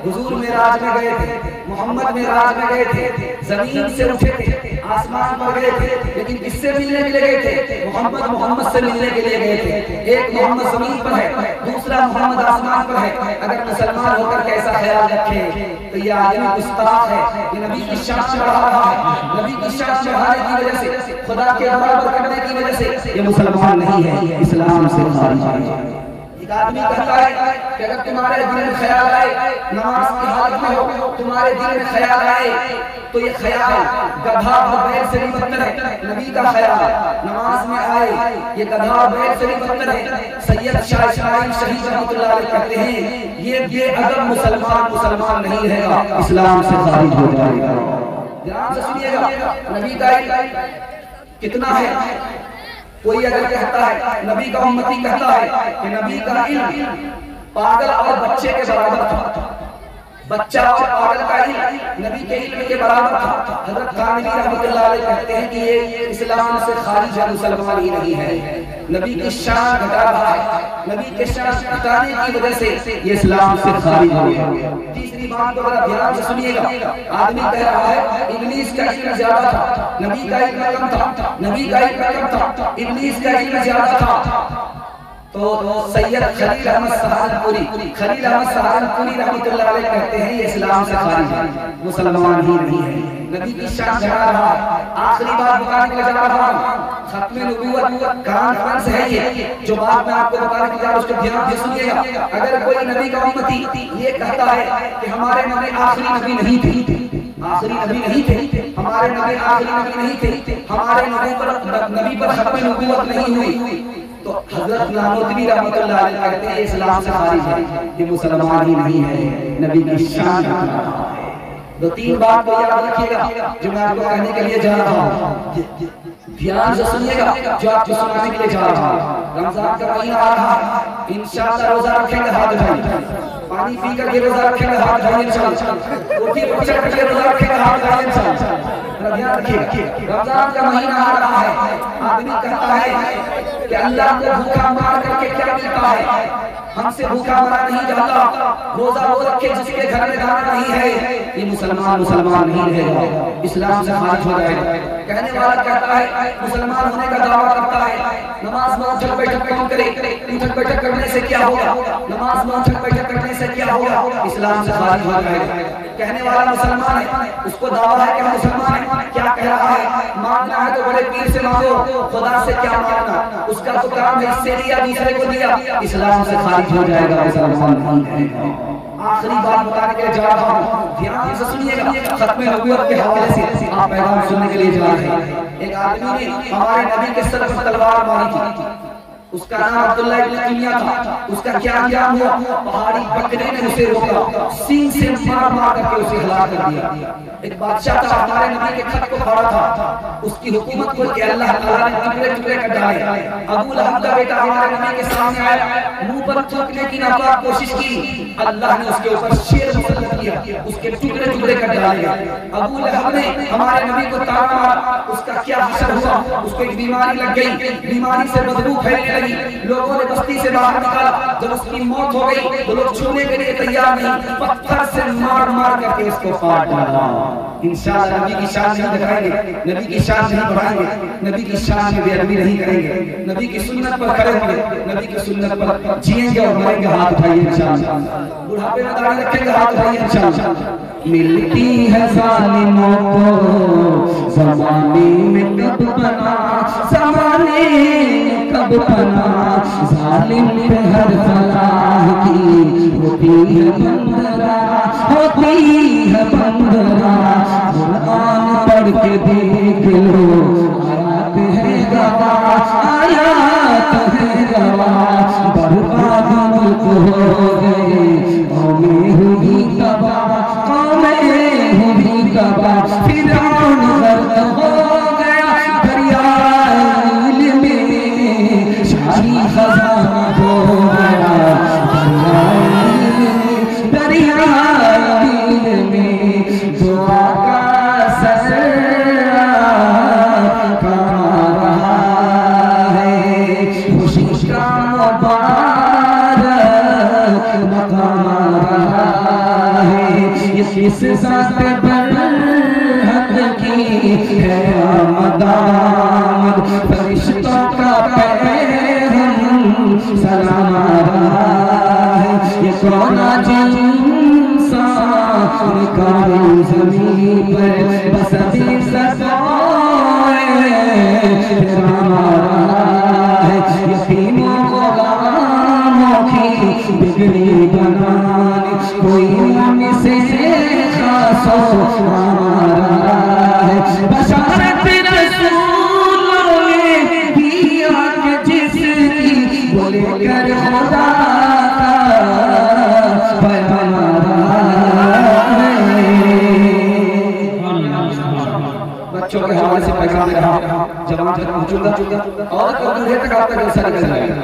हुजूर मेराज में गए थे, मोहम्मद मेराज में गए थे, जमीन से उठे थे, आसमान पर गए थे, लेकिन किससे मिलने के लिए गए थे? मोहम्मद से मिलने के लिए गए थे। एक मोहम्मद जमीन पर है, दूसरा मोहम्मद आसमान पर है। अगर मुसलमान होकर कैसा ख्याल रखे तो ये आदमी गुस्ताख है, ये नबी की शान बढ़ा रहा है। नबी की शान बढ़ाने की वजह से, खुदा के बराबर करने की वजह से ये मुसलमान नहीं है, इस्लाम से खारिज है। एक आदमी कहता है कि अगर तुम्हारे दिल में ख्याल आए, नमाज की हालत में हो, तुम्हारे दिल में ख्याल आए तो ये ख्याल गधा और बैल से भी बदतर है। नबी का ख्याल नमाज में आए, ये गधा और बैल से भी बदतर है। सैयद शाह इस्माइल शहीद रहमतुल्लाह अलैह कहते हैं ये अगर मुसलमान नहीं रहेगा, इस्लाम से खारिज हो जाएगा। ध्यान से सुनिएगा, नबी का इल्म कितना है। कोई अगर कहता है, नबी का उम्मती कहता है कि नबी का इल्म पागल और बच्चे के बराबर था, बच्चा और पागल का इल्म नबी के इल्म के बराबर था। हज़रत कानवी रहमतुल्लाह अलैह कहते हैं कि ये इस्लाम से खारिज है, मुसलमान ही नहीं है। नबी की शान घटा रहा है, नबी के शान घटाने की वजह से ये इस्लाम से खारिज हो गया। तीसरी बात को अगर ध्यान से सुनिएगा, आदमी कह रहा है इब्लीस का इल्म ज्यादा था, नबी का इल्म कम था, नबी का इल्म कम था, इब्लीस का इल्म ज्यादा था। तो सैयद खलील अहमद सहारनपुरी रहमतुल्लाह अलैह कहते हैं ये इस्लाम से खारिज है, मुसलमान ही नहीं है। नबी की शान बढ़ा रहा है। आखिरी बात बताने के लिए जा रहा हूं, खत्म नबूवत कॉन्फ्रेंस है ये, जो बात मैं आपको बताने के जा रहा हूं उसको ध्यान से सुनिएगा। अगर कोई नबी का उम्मती ये कहता है कि हमारे नबी आखिरी नबी नहीं थे, आखिरी नबी नहीं थे, हमारे नबी आखिरी नबी नहीं थे, हमारे नबी पर खत्म नबूवत नहीं हुई, तो हजरत नानोतवी रहमतुल्लाह अलैह कहते हैं इस्लाम से खारिज है, ये मुसलमान ही नहीं है, नबी की शान है। दो तीन बात को याद रखिएगा जो मैं आपको कहने के लिए जा रहा हूँ, ध्यान से सुनिएगा जो आपको सुनाने के लिए जा रहा हूँ। रमजान का महीना आ रहा है, इंशाअल्लाह रोजा रखेंगे, हाथ उठाइए। पानी पी करके रोजा रखेंगे, हाथ उठाइए इंशाअल्लाह। रोटी पकड़ करके रोजा रखेंगे, हाथ उठाइए इंशाअल्लाह। ध्यान रखिएगा, रमजान का महीना आ रहा है, आदमी कहता है कि अल्लाह को भूखा मार करके क्या मिलता है, हमसे भूखा मरा नहीं जाता। रोजा वो रखे जिसके घर में दाना नहीं है, ये मुसलमान नहीं रहेगा, इस्लाम से खारिज हो जाएगा। कहने वाला कहता है मुसलमान होने का दावा करता है, नमाज में उठक बैठक कौन करे, उठक बैठक करने से क्या होगा, नमाज में उठक बैठक करने से क्या होगा, इस्लाम से खारिज हो जाएगा। कहने वाला मुसलमान है, उसको दावा है कि हम मुसलमान है, क्या कह रहा है, मांगना है तो बड़े पीर से मांगो, खुदा से क्या मांगना, उसका तो काम है इससे लिया दूसरे को दिया, इस्लाम से खारिज हो जाएगा, मुसलमान नहीं है। आखिरी बात बताने के लिए जा रहा हूँ, ध्यान से सुनिएगा, खत्म नबूवत के हवाले से आप पैगाम सुनने के लिए जा रहे हैं। एक आदमी ने हमारे नबी के सर पर तलवार मारी थी, उसका नाम अब्दुल्ला इब्न किमिया था। उसका क्या अंजाम हुआ, पहाड़ी बकरे ने उसे रोका, सींग से मार मार करके उसे हलाक कर दिया। एक बादशाह था, हमारे नबी के खत को पढ़ा था, उसकी हुकूमत को कि अल्लाह ताला ने टुकड़े टुकड़े कर डाले। अबू लहब का बेटा हमारे नबी के सामने आया, मुंह पर थूकने की नापाक कोशिश की, अल्लाह ने उसके ऊपर शेर मुसल्लत किया, उसके टुकड़े टुकड़े कर डाले गए। अबू लहब ने हमारे नबी को ताना मारा, उसका क्या हशर हुआ, उसको एक बीमारी लग गई, बीमारी से बदबू फैलने लगी, लोगों ने बस्ती से बाहर निकाला। जब उसकी मौत हो गई तो लोग छूने के लिए तैयार नहीं, पत्थर से मार मार करके उसको काट डाला। इंशाअल्लाह नबी की शान नहीं दिखाएंगे, नबी की शान नहीं बढ़ाएंगे, नबी की शान में बेअदबी नहीं करेंगे, नबी की सुन्नत पर खड़े होंगे, नबी की सुन्नत पर जिएंगे और मरेंगे, हाथ उठाइए इंशाअल्लाह। बुढ़ापे में दाढ़ी रखेंगे, हाथ उठाइए इंशाअल्लाह। मिलती है जालिमों को ज़माने में कब बना, ज़माने में कब बना, जालिम पे हर फलाह की होती है बंदरा, होती है बंदरा। कुरान पढ़ के देख लो, आयात है गवाह, आयात है गवाह। बर्बाद मुल्क हो गए, कौमें हुई तबाह, कौमें हुई तबाह। फिरौन गर्क हो गया दरियाए नील में, शाही खजाना हो गया दरियाए नील में, दरियाए इस साथ बरहक की है आमदामद, फरिश्तों का पैगम सलाम आ रहा है। ये सोना इंसान निकालो ज़मीन पर बस अभी सजाए हमारा है। यतीमों गुलामों की बिगड़ी बनाने कोई हमसे खासो हमारा है। बशारत रसूलों ने दिया कि जिसकी बोले कर खुदा बच्चों के हवाले से पैगाम रहा जवान तक पहुंचूंगा और दूर तक आपका जलसा निकल जाएगा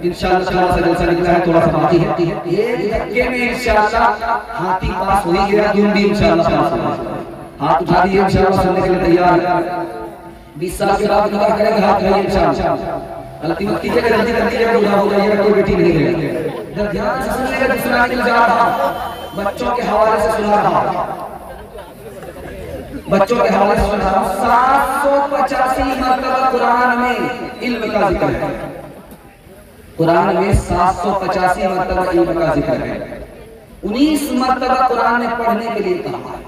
इंशाअल्लाह। थोड़ा सा जलसा निकला है, थोड़ा सा बाकी है। ये धक्के में इंशाअल्लाह हाथी पास हो ही गया, तुम भी इंशाअल्लाह पास हो। हाथ उठा दिए इंशाअल्लाह, सुनने के लिए तैयार है। 20 साल के बाद निकाह करेंगे, हाथ उठाइए इंशाअल्लाह। गलती मत कीजिएगा, जल्दी जल्दी बूढ़ा हो जाइएगा, कोई बेटी नहीं रहेगी। ध्यान से सुनिएगा, सुनाने के लिए जा रहा बच्चों के हवाले से सुना रहा बच्चों के हवाले से सुना रहा हूं। 785 मरतबा कुरान में इल्म का जिक्र है। कुरान में 785 मरतबा इल्म का जिक्र है। 19 मरतबा कुरान ने पढ़ने के लिए कहा है।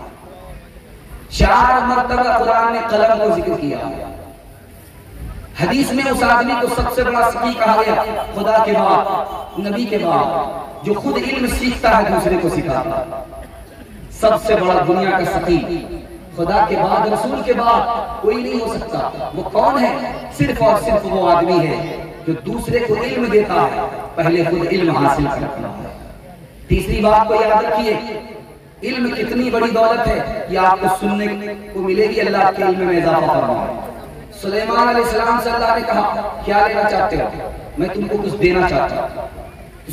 4 मरतबा कुरान ने कलम को जिक्र किया है। हदीस में उस आदमी को सबसे बड़ा सकी कहा गया, खुदा के बाद, नबी के बाद, जो खुद इल्म सीखता है दूसरे को सिखाता है। सबसे बड़ा दुनिया का सकी खुदा के बाद, रसूल के बाद कोई नहीं हो सकता। वो कौन है? सिर्फ और सिर्फ वो आदमी है जो दूसरे को इल्म देता है, पहले खुद इल्म हासिल करता है। तीसरी बात को याद रखिए, इल्म कितनी बड़ी दौलत है ये आपको सुनने को मिलेगी। अल्लाह के इल्म में इजाफा फरमाए। सुलेमान अलैहिस्सलाम से अल्लाह ने कहा, क्या लेना चाहते हो? मैं तुमको कुछ देना चाहता हूं।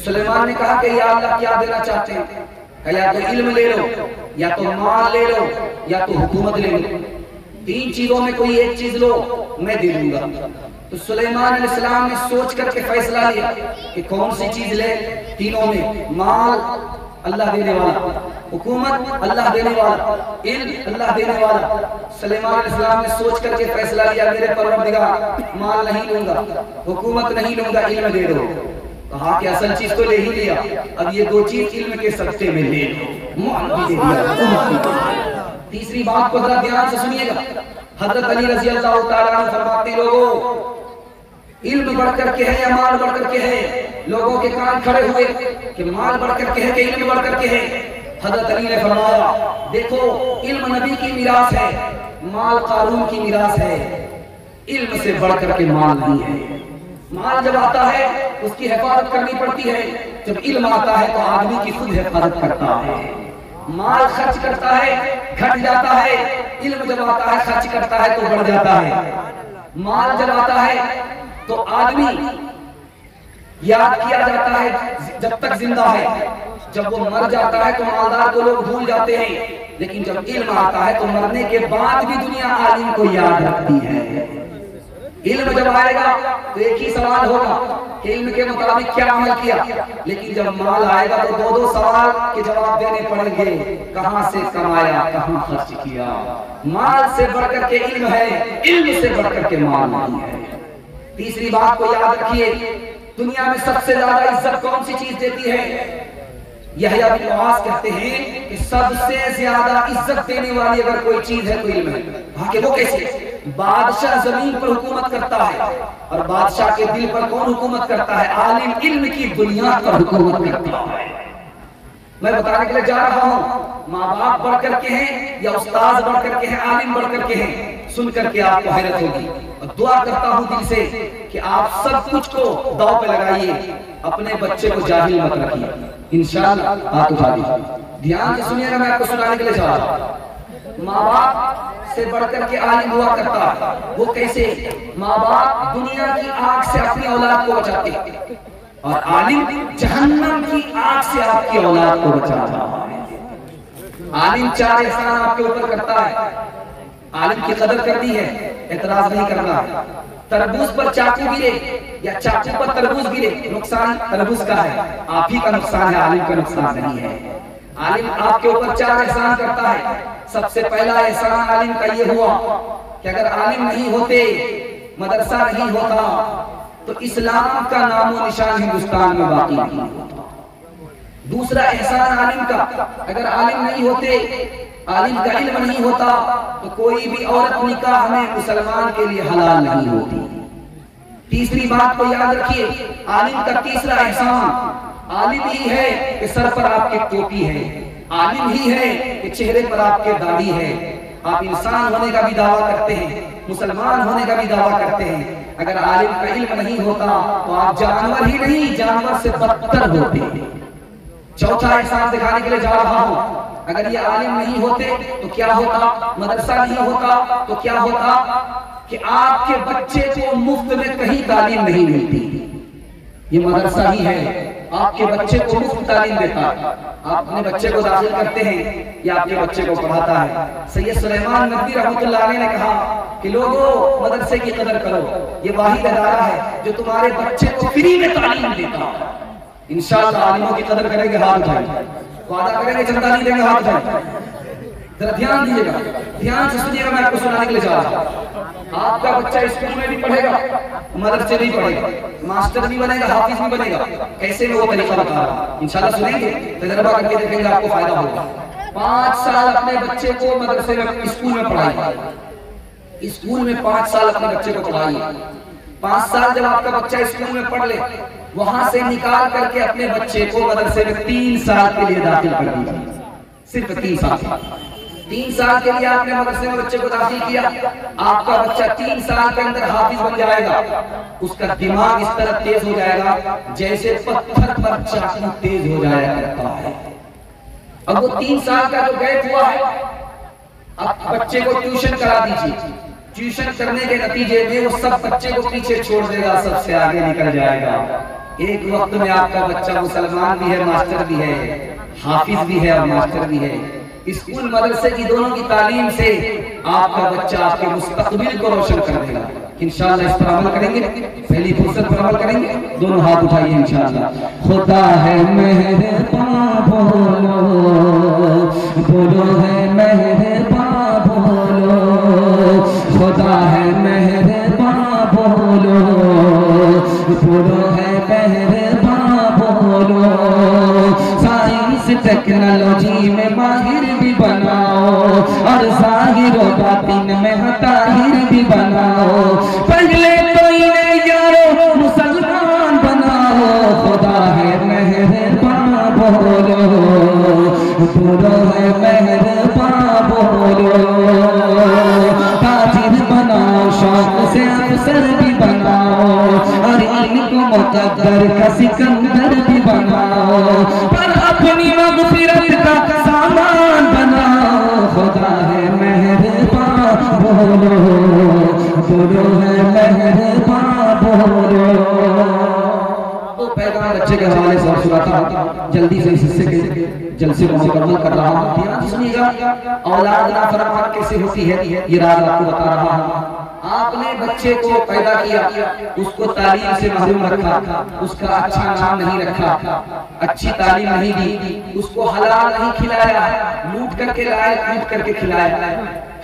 सुलेमान ने कहा कि या अल्लाह क्या देना चाहते हैं? या तो इल्म ले लो, या तो माल ले लो, या तो हुकूमत ले लो। 3 चीजों में कोई एक चीज लो, मैं दे दूंगा। तो सुलेमान अलैहिस्सलाम ने सोच करके फैसला लिया कि कौन सी चीज ले। तीनों में, माल अल्लाह देने वाला, हुकूमत अल्लाह देने वाला, इल्म अल्लाह देने वाला। सुलेमान अलैहिस्सलाम ने सोच करके फैसला लिया, मेरे परवरदिगार, माल नहीं लूंगा, हुकूमत नहीं लूंगा, इल्म दे दो। कहा कि असल चीज तो ले ही लिया, अब ये 2 चीज इल्म के सस्ते में ले लो, माल भी दे दिया। तीसरी बात को जरा ध्यान से सुनिएगा। हजरत अली रजी अल्लाह तआला अन्हु फरमाते, लोगों इल्म बढ़कर के है या माल बढ़कर के है? लोगों के कान खड़े हुए कि माल बढ़कर के है कि इल्म बढ़कर के है? हजरत अली ने फरमाया, देखो इल्म नबी की मिरास है, माल कारून की मिरास है। इल्म से बढ़कर के माल नहीं है। माल जब आता है उसकी हिफाजत करनी पड़ती है, जब इल्म आता है तो आदमी की खुद हिफाजत करता है। माल खर्च करता है, घट जाता है। इल्म जब आता है खर्च करता है तो बढ़ जाता है। माल जब आता है तो आदमी याद किया जाता है जब तक जिंदा है, जब वो मर जाता है तो मालदार को लोग भूल जाते हैं। लेकिन जब इल्म आता है तो मरने के बाद भी दुनिया आलिम को याद रखती है। इल्म जब आएगा तो एक ही सवाल होगा कि इल्म के मुताबिक क्या अमल किया। लेकिन जब माल आएगा तो 2-2 सवाल के जवाब देने पड़ेंगे, कहां से कमाया, कहां खर्च किया। माल से बढ़कर के इल्म है, इल्म से बढ़कर के माल नहीं है। तीसरी बात को याद रखिए, दुनिया में सबसे ज्यादा इज्जत कौन सी चीज देती है? यहया बिन मुआज कहते हैं कि सबसे ज्यादा इज्जत देने वाली अगर कोई चीज है तो इल्म है। कि वो कैसे? बादशाह जमीन पर हुकूमत करता है और बादशाह के दिल पर कौन हुकूमत करता है? आलिम इल्म की बुनियाद पर हुकूमत करता है। मैं बताने के लिए जा रहा हूँ, माँ बाप बढ़ करके हैं या उस्ताद बढ़ करके हैं, आलिम बढ़ करके हैं, सुन करके आपको हैरत होगी। और दुआ करता हूँ दिल से कि आप सब कुछ को दांव पे लगाइए, अपने बच्चे को जाहिल मत रखिए। इंशाअल्लाह हाथ उठा दीजिए, ध्यान से सुनिएगा, मैं आपको सुनाने के लिए जा रहा हूँ। माँ बाप से बढ़कर के आलिम हुआ करता है। वो कैसे? माँ बाप दुनिया की आग से अपनी औलाद को बचाते हैं और आलिम जहन्नम की आग से आपकी औलाद को बचाता है। आलिम 4 एहसान आपके ऊपर करता है। आलिम की कदर करनी है, एतराज नहीं करना। तरबूज पर चाकू गिरे या चाकू पर तरबूज गिरे, नुकसान तरबूज का है, आप ही का नुकसान है, आलिम का नुकसान नहीं है। आलिम आपके ऊपर 4 एहसान करता है। सबसे पहला एहसान आलिम का ये हुआ कि अगर आलिम नहीं होते, मदरसा नहीं होता, तो इस्लाम का नामो निशान हिंदुस्तान में बाकी नहीं होता। दूसरा एहसान आलिम का, अगर आलिम नहीं होते, आलिम का इल्म नहीं होता, तो कोई भी औरत निकाह में मुसलमान के लिए हलाल नहीं होती। तीसरी बात को याद रखिए, आलिम का तीसरा एहसान, आलिम ही है कि सर पर आपकी टोपी है, आलिम ही है कि चेहरे पर आपके दाढ़ी है। आप इंसान होने का भी दावा करते हैं, मुसलमान होने का भी दावा करते हैं। अगर आलिम का इल्म नहीं होता तो आप जानवर ही नहीं, जानवर से बदतर होते हैं। चौथा एहसान दिखाने के लिए जा रहा हूं, अगर ये आलिम नहीं होते तो क्या होता, मदरसा नहीं होता तो क्या होता कि आपके बच्चे को मुफ्त में कहीं तालीम नहीं मिलती। ये मदरसा ही है, आपके बच्चे को मुफ्त तालीम देता है। आप अपने बच्चे को दाखिल करते हैं, या आपके बच्चे को पढ़ाता है। सैयद सुलेमान नदवी रहमतुल्लाह अलैह ने कहा कि लोगों, मदरसे की कदर करो, ये वाहिद अदारा है जो तुम्हारे बच्चे को फ्री में तालीम देता है। इंशाअल्लाह आलिमों की कदर करेंगे, हाथ उठाएं। वादा करेंगे चंदा नहीं देंगे, हाथ उठाएं। जरा ध्यान दीजिएगा, ध्यान से सुनिएगा, मैं आपको सुनाने के लिए जा रहा हूं। आपका बच्चा स्कूल में भी पढ़ेगा, मदरसे भी पढ़ेगा, मास्टर भी बनेगा, हाफिज भी बनेगा। कैसे में वो तरीका बता रहा हूं, इंशाल्लाह सुनेंगे, तजर्बा करके देखेंगे, आपको फायदा होगा। 5 साल अपने बच्चे को मदरसे में, स्कूल में पढ़ाइए। स्कूल में 5 साल अपने बच्चे को पढ़ाइए। 5 साल जब आपका बच्चा स्कूल में पढ़ ले, वहां से निकाल करके अपने बच्चे को मदरसे में 3 साल के लिए दाखिल कर दीजिए। सिर्फ 3 साल। 3 साल के लिए आपने मदरसे में बच्चे को दाखिल किया, आपका बच्चा 3 साल के अंदर हाफिज बन जाएगा। उसका दिमाग इस तरह तेज हो जाएगा जैसे पत्थर पर चाकू तेज हो जाया करता है। अब वो 3 साल का जो गैप हुआ है, अब बच्चे को ट्यूशन करा दीजिए। ट्यूशन करने के नतीजे में वो सब बच्चे को पीछे छोड़ देगा, सबसे आगे निकल जाएगा। एक वक्त में आपका बच्चा मुसलमान भी है, मास्टर भी है, हाफिज भी है और मास्टर भी है। स्कूल मदरसे की दोनों की तालीम से आपका बच्चा आपके मुस्तकबिल को रोशन कर देगा। इंशाअल्लाह इस पर अमल करेंगे, पहली फुर्सत पर अमल करेंगे। दोनों हाथ उठाइए इंशाअल्लाह। खुदा है मेहरबान, बोलो बोलो है मेहरबान, बोलो खुदा है मेहरबान, बोलो बोलो है मेहरबान, बोलो साइंस टेक्नोलॉजी में माहिर भी बनाओ और जाहिर व बातिन में ताहिर भी बनाओ। पहले तो इन्हें यारो मुसलमान बनाओ। खुदा है मेहरबान, बोलो बोलो है मेहरबान, बोलो ताजिर बनाओ, शौक से अफसर भी बनाओ और इनको मुकद्दर का सिकंदर भी बनाओ, पर अपनी मग़फ़िरत का सामान बनाओ। खुदा है मेहरबान, बोलो बोलो है मेहरबान, बोलो। तो पैगाम बच्चे के हवाले से सुनाता, जल्दी से इस हिस्से के जलसे को मुकम्मल कर रहा हूँ। ध्यान सुनिएगा, औलाद नाफरमान कैसे होती है ये राज आपको बता रहा हूँ। आपने बच्चे को पैदा किया, उसको तालीम से महरूम रखा, उसका अच्छा नाम नहीं रखा, अच्छी तालीम नहीं दी, उसको हलाल नहीं खिलाया, लूट करके लाया, लूट करके खिलाया,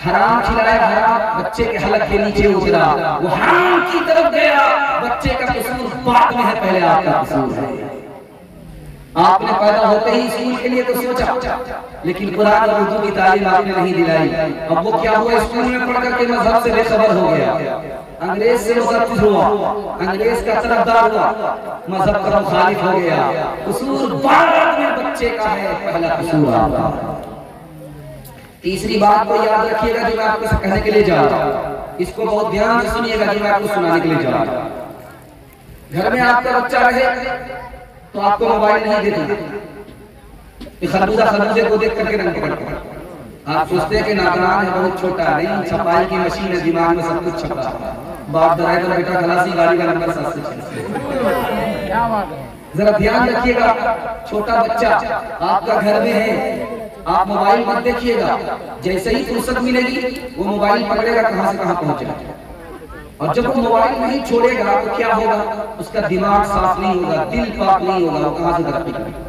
हराम खिलाया, हराम बच्चे के हलक के नीचे उतरा, वो हराम की तरफ गया। बच्चे का कसूर बाद में है, पहले आपका कसूर है। आपने पैदा होते ही स्कूल के लिए तो सोचा, लेकिन कुरान और उर्दू की तालीम आपने नहीं दिलाई। अब वो क्या हुआ, स्कूल में पढ़ करके मजहब से बेखबर हो गया, अंग्रेज से मुसलमान हुआ, अंग्रेज का तरफदार हुआ, मजहब का मुखालिफ हो गया। कसूर बाद में बच्चे का है, पहला कसूर आपका। तीसरी बात को याद रखिएगा जो मैं आपको कहने के लिए जा रहा हूँ, इसको बहुत ध्यान से सुनिएगा जो मैं आपको सुनाने के लिए जा रहा हूँ। घर में आपका बच्चा रहे तो आपको मोबाइल नहीं देती। खरबूजा खरबूजे को देख करके रंग पकड़ता, आप सोचते हैं कि नादान है, बहुत छोटा है। नहीं, छपाई की मशीन है, दिमाग में सब कुछ छपा है। बाप ड्राइवर, बेटा खलासी, गाड़ी का नंबर 7 से 6। जरा ध्यान रखिएगा, छोटा बच्चा आपका घर में है, आप मोबाइल मत देखिएगा। जैसे ही फुर्सत मिलेगी वो मोबाइल पकड़ेगा, कहां से कहां पहुंच जाएगा। और जब वो मोबाइल नहीं छोड़ेगा तो क्या होगा, उसका दिमाग साफ नहीं होगा, दिल पाक नहीं होगा, वो कहां से तरक्की करेगा।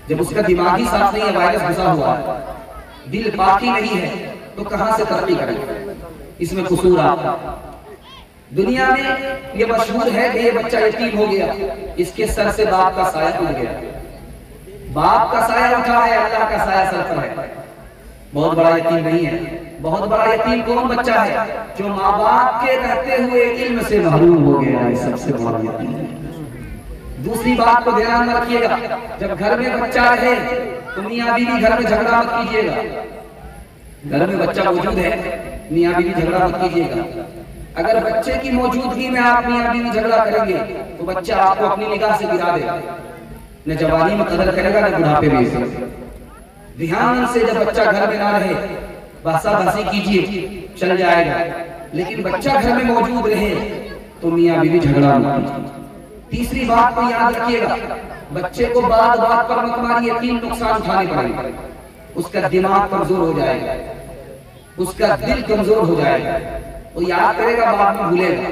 जब उसका दिमागी साफ नहीं है, वायरस घुसा हुआ है, दिल बाकी नहीं है, तो कहां से तरक्की करेगा? इसमें कसूर आपका। दुनिया में ये मशहूर है कि ये बच्चा यतीम हो गया, इसके सर से बाप का साया उठ गया। बाप का साया उठा है, अल्लाह का साया सर पर है। बहुत बड़ा यतीम नहीं है। बहुत बड़ा यतीम कौन बच्चा है? जो माँ बाप के रहते हुए इल्म से महरूम हो गया है, सबसे बड़ा यतीम है। दूसरी बात को ध्यान में रखिएगा, जब घर में बच्चा रहे तो मियाँ बीवी घर में झगड़ा मत कीजिएगा। घर में बच्चा मौजूद है, मियाँ बीवी झगड़ा मत कीजिएगा। अगर बच्चे की मौजूदगी में आप मियाँ बीवी झगड़ा करेंगे तो बच्चा आपको अपनी निगाह से गिरा देगा, न जवानी में कदर करेगा न बुढ़ापे में। ध्यान से जब बच्चा घर में ना रहे, बहसा बहसी कीजिए, चल जाएगा, लेकिन बच्चा घर में मौजूद रहे तो मियाँ बीवी झगड़ा मत कीजिए। तीसरी बात को याद रखिएगा, बच्चे को बात बात पर मत मारिए, 3 नुकसान उठाने पड़ेंगे। उसका दिमाग कमजोर हो जाएगा, उसका दिल कमजोर हो जाएगा, वो याद करेगा बाद में भूलेगा,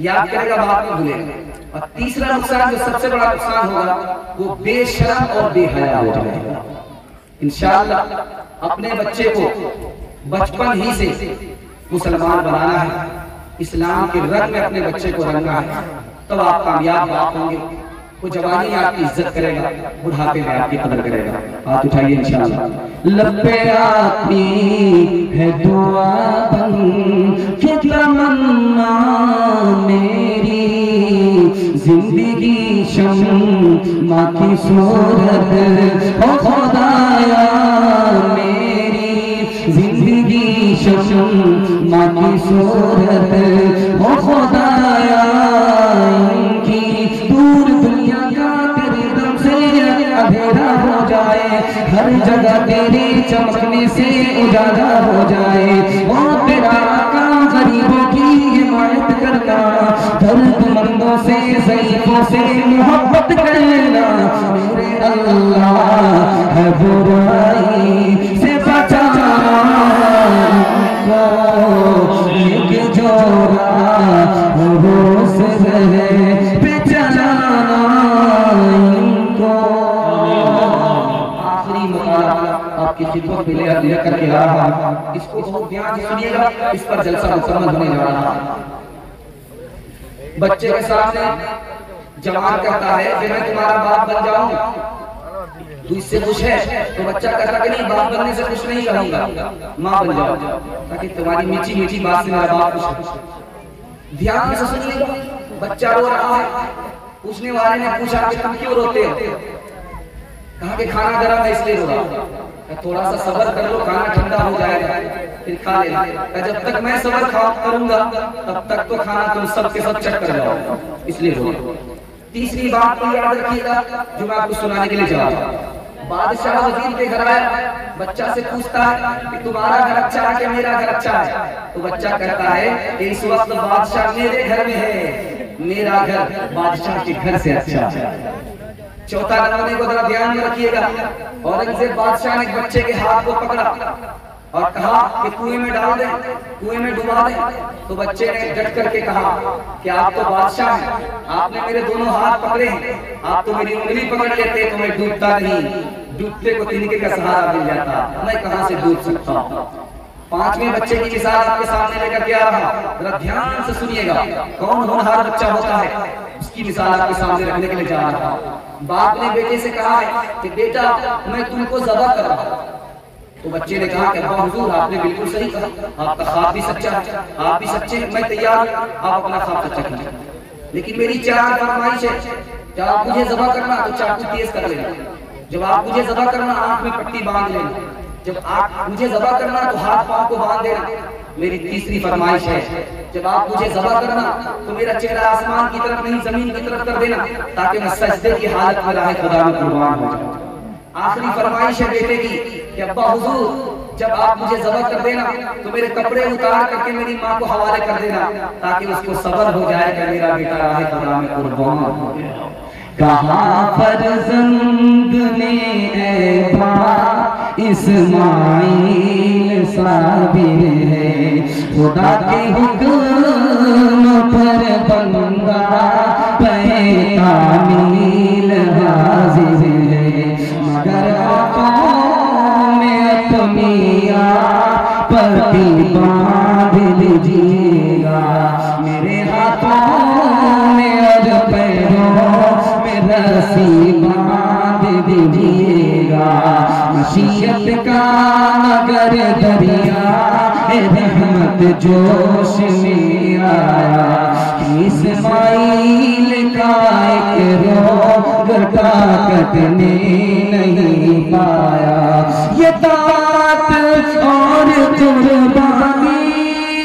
याद करेगा बाद में भूलेगा। और तीसरा नुकसान जो सबसे बड़ा नुकसान होगा, वो बेशर्म और बेहया हो जाएगा। इंशाअल्लाह अपने बच्चे को बचपन ही से मुसलमान बनाना है, इस्लाम के रंग में अपने बच्चे को रंगना है, तब आप कामयाब बाप होंगे। वो जवानी आपकी इज्जत करेगा, बुढ़ापे में आपकी कदर करेगा। हाथ उठाइए इंशाअल्लाह। लब्बे आपकी है दुआ बन के तमन्ना मेरी, जिंदगी शम्मा की सूरत हो खुदाया मेरी, जिंदगी शम्मा की सूरत हो खुदाया इनकी, दूर दुनिया का तेरे दम से अंधेरा हो जाए, हर जगह तेरे चमकने से उजाला हो जाए। वो तेरा काम गरीबों की हिमायत करना, दर्दमंदों से ज़ईफ़ों से मोहब्बत करना, मेरे अल्लाह है बुराई से बचाना को, एक जोड़ा वो से रहे पे चलाना इनको। आखिरी मकाला आपकी खिदमत में लेकर के आ रहा, इसको बहुत ध्यान से सुनिएगा, इस पर जलसा मुकम्मल होने जा रहा है। बच्चे के सामने जवान कहता है कि मैं तुम्हारा बाप बन जाऊं, तू इससे खुश है? तो बच्चा कहता कि नहीं, बाप बनने से खुश नहीं रहूंगा, माँ बन जाओ, ताकि तुम्हारी मीठी मीठी बात से मेरा बाप खुश हो। ध्यान से सुनिएगा, बच्चा रो रहा है, पूछने वाले ने पूछा कि तुम क्यों रोते हो? कहा कि खाना गर्म है इसलिए रो रहा। थोड़ा सा सब्र कर लो, खाना ठंडा हो जाएगा फिर खा लेना। जब तक मैं सब्र करूंगा तब तक तो खाना तुम सब के सब चट कर जाओ, इसलिए रो। तीसरी बात को याद रखिएगा जो मैं आपको सुनाने के लिए जा रहा हूं। बादशाह वजीर के घर आया, बच्चा से पूछता है कि तुम्हारा घर अच्छा है कि मेरा घर अच्छा है? तो बच्चा कहता है कि इस वक्त बादशाह मेरे घर में है, मेरा घर बादशाह के घर से अच्छा है। चौथा नमूने को जरा ध्यान में रखिएगा। औरंगजेब बादशाह ने बच्चे के हाथ को पकड़ा और कहा कि कुएं में डाल दे, कुएं में डुबा दे। तो बच्चे ने डट करके कहा कि आप तो बादशाह हैं, आपने मेरे दोनों हाथ पकड़े हैं, आप तो मेरी उंगली पकड़ लेते तो मैं डूबता नहीं, डूबते को तिनके का सहारा मिल जाता, मैं कहां से डूब सकता हूं। पांचवें बच्चे की मिसाल आपके सामने लेकर के आ रहा, जरा ध्यान से सुनिएगा। कौन होनहार बच्चा होता है उसकी मिसाल आपके सामने रखने के लिए जा रहा। बाप ने बेटे से कहा है कि बेटा मैं तुमको ज़बह कर रहा हूं। तो बच्चे ने कहा कि अब्बा हुजूर आपने बिल्कुल सही कहा, आपका ख्वाब भी सच्चा है, आप भी सच्चे, मैं तैयार, आप अपना ख्वाब सच्चा कीजिए, लेकिन मेरी 4 फरमाइश है। जब आप मुझे ज़बह करना तो चाकू तेज कर लेना, जब आप मुझे ज़बह करना आंख में पट्टी बांध लेना, जब आप मुझे ज़बह करना तो हाथ पांव को बांध देना। मेरी तीसरी फरमाइश है, जब आप मुझे ज़बह करना तो मेरा चेहरा आसमान की तरफ नहीं जमीन की तरफ कर देना, ताकि मैं सजदे की हालत में राह खुदा में कुर्बान हो जाऊं। आखिरी फरमाइश है बेटे की कि अब्बा हुजूर जब आप मुझे ज़बह कर देना तो मेरे कपड़े उतार करके मेरी माँ को हवाले कर देना, ताकि उसको सब्र हो जाए कि मेरा बेटा राह खुदा में कुर्बान हो गया। कहाँ फर्जंद ने ऐ बाप इस्माइल साबिर है, खुदा के हुक्म पर बंदा पे तामील हाजिर है, मगर रस्सी बांध दीजिएगा, मशीयत का अगर दरिया रहमत जोश में आया, इस्माइल का एक रोग ताकत ने नहीं पाया। ये तात और कुर्बानी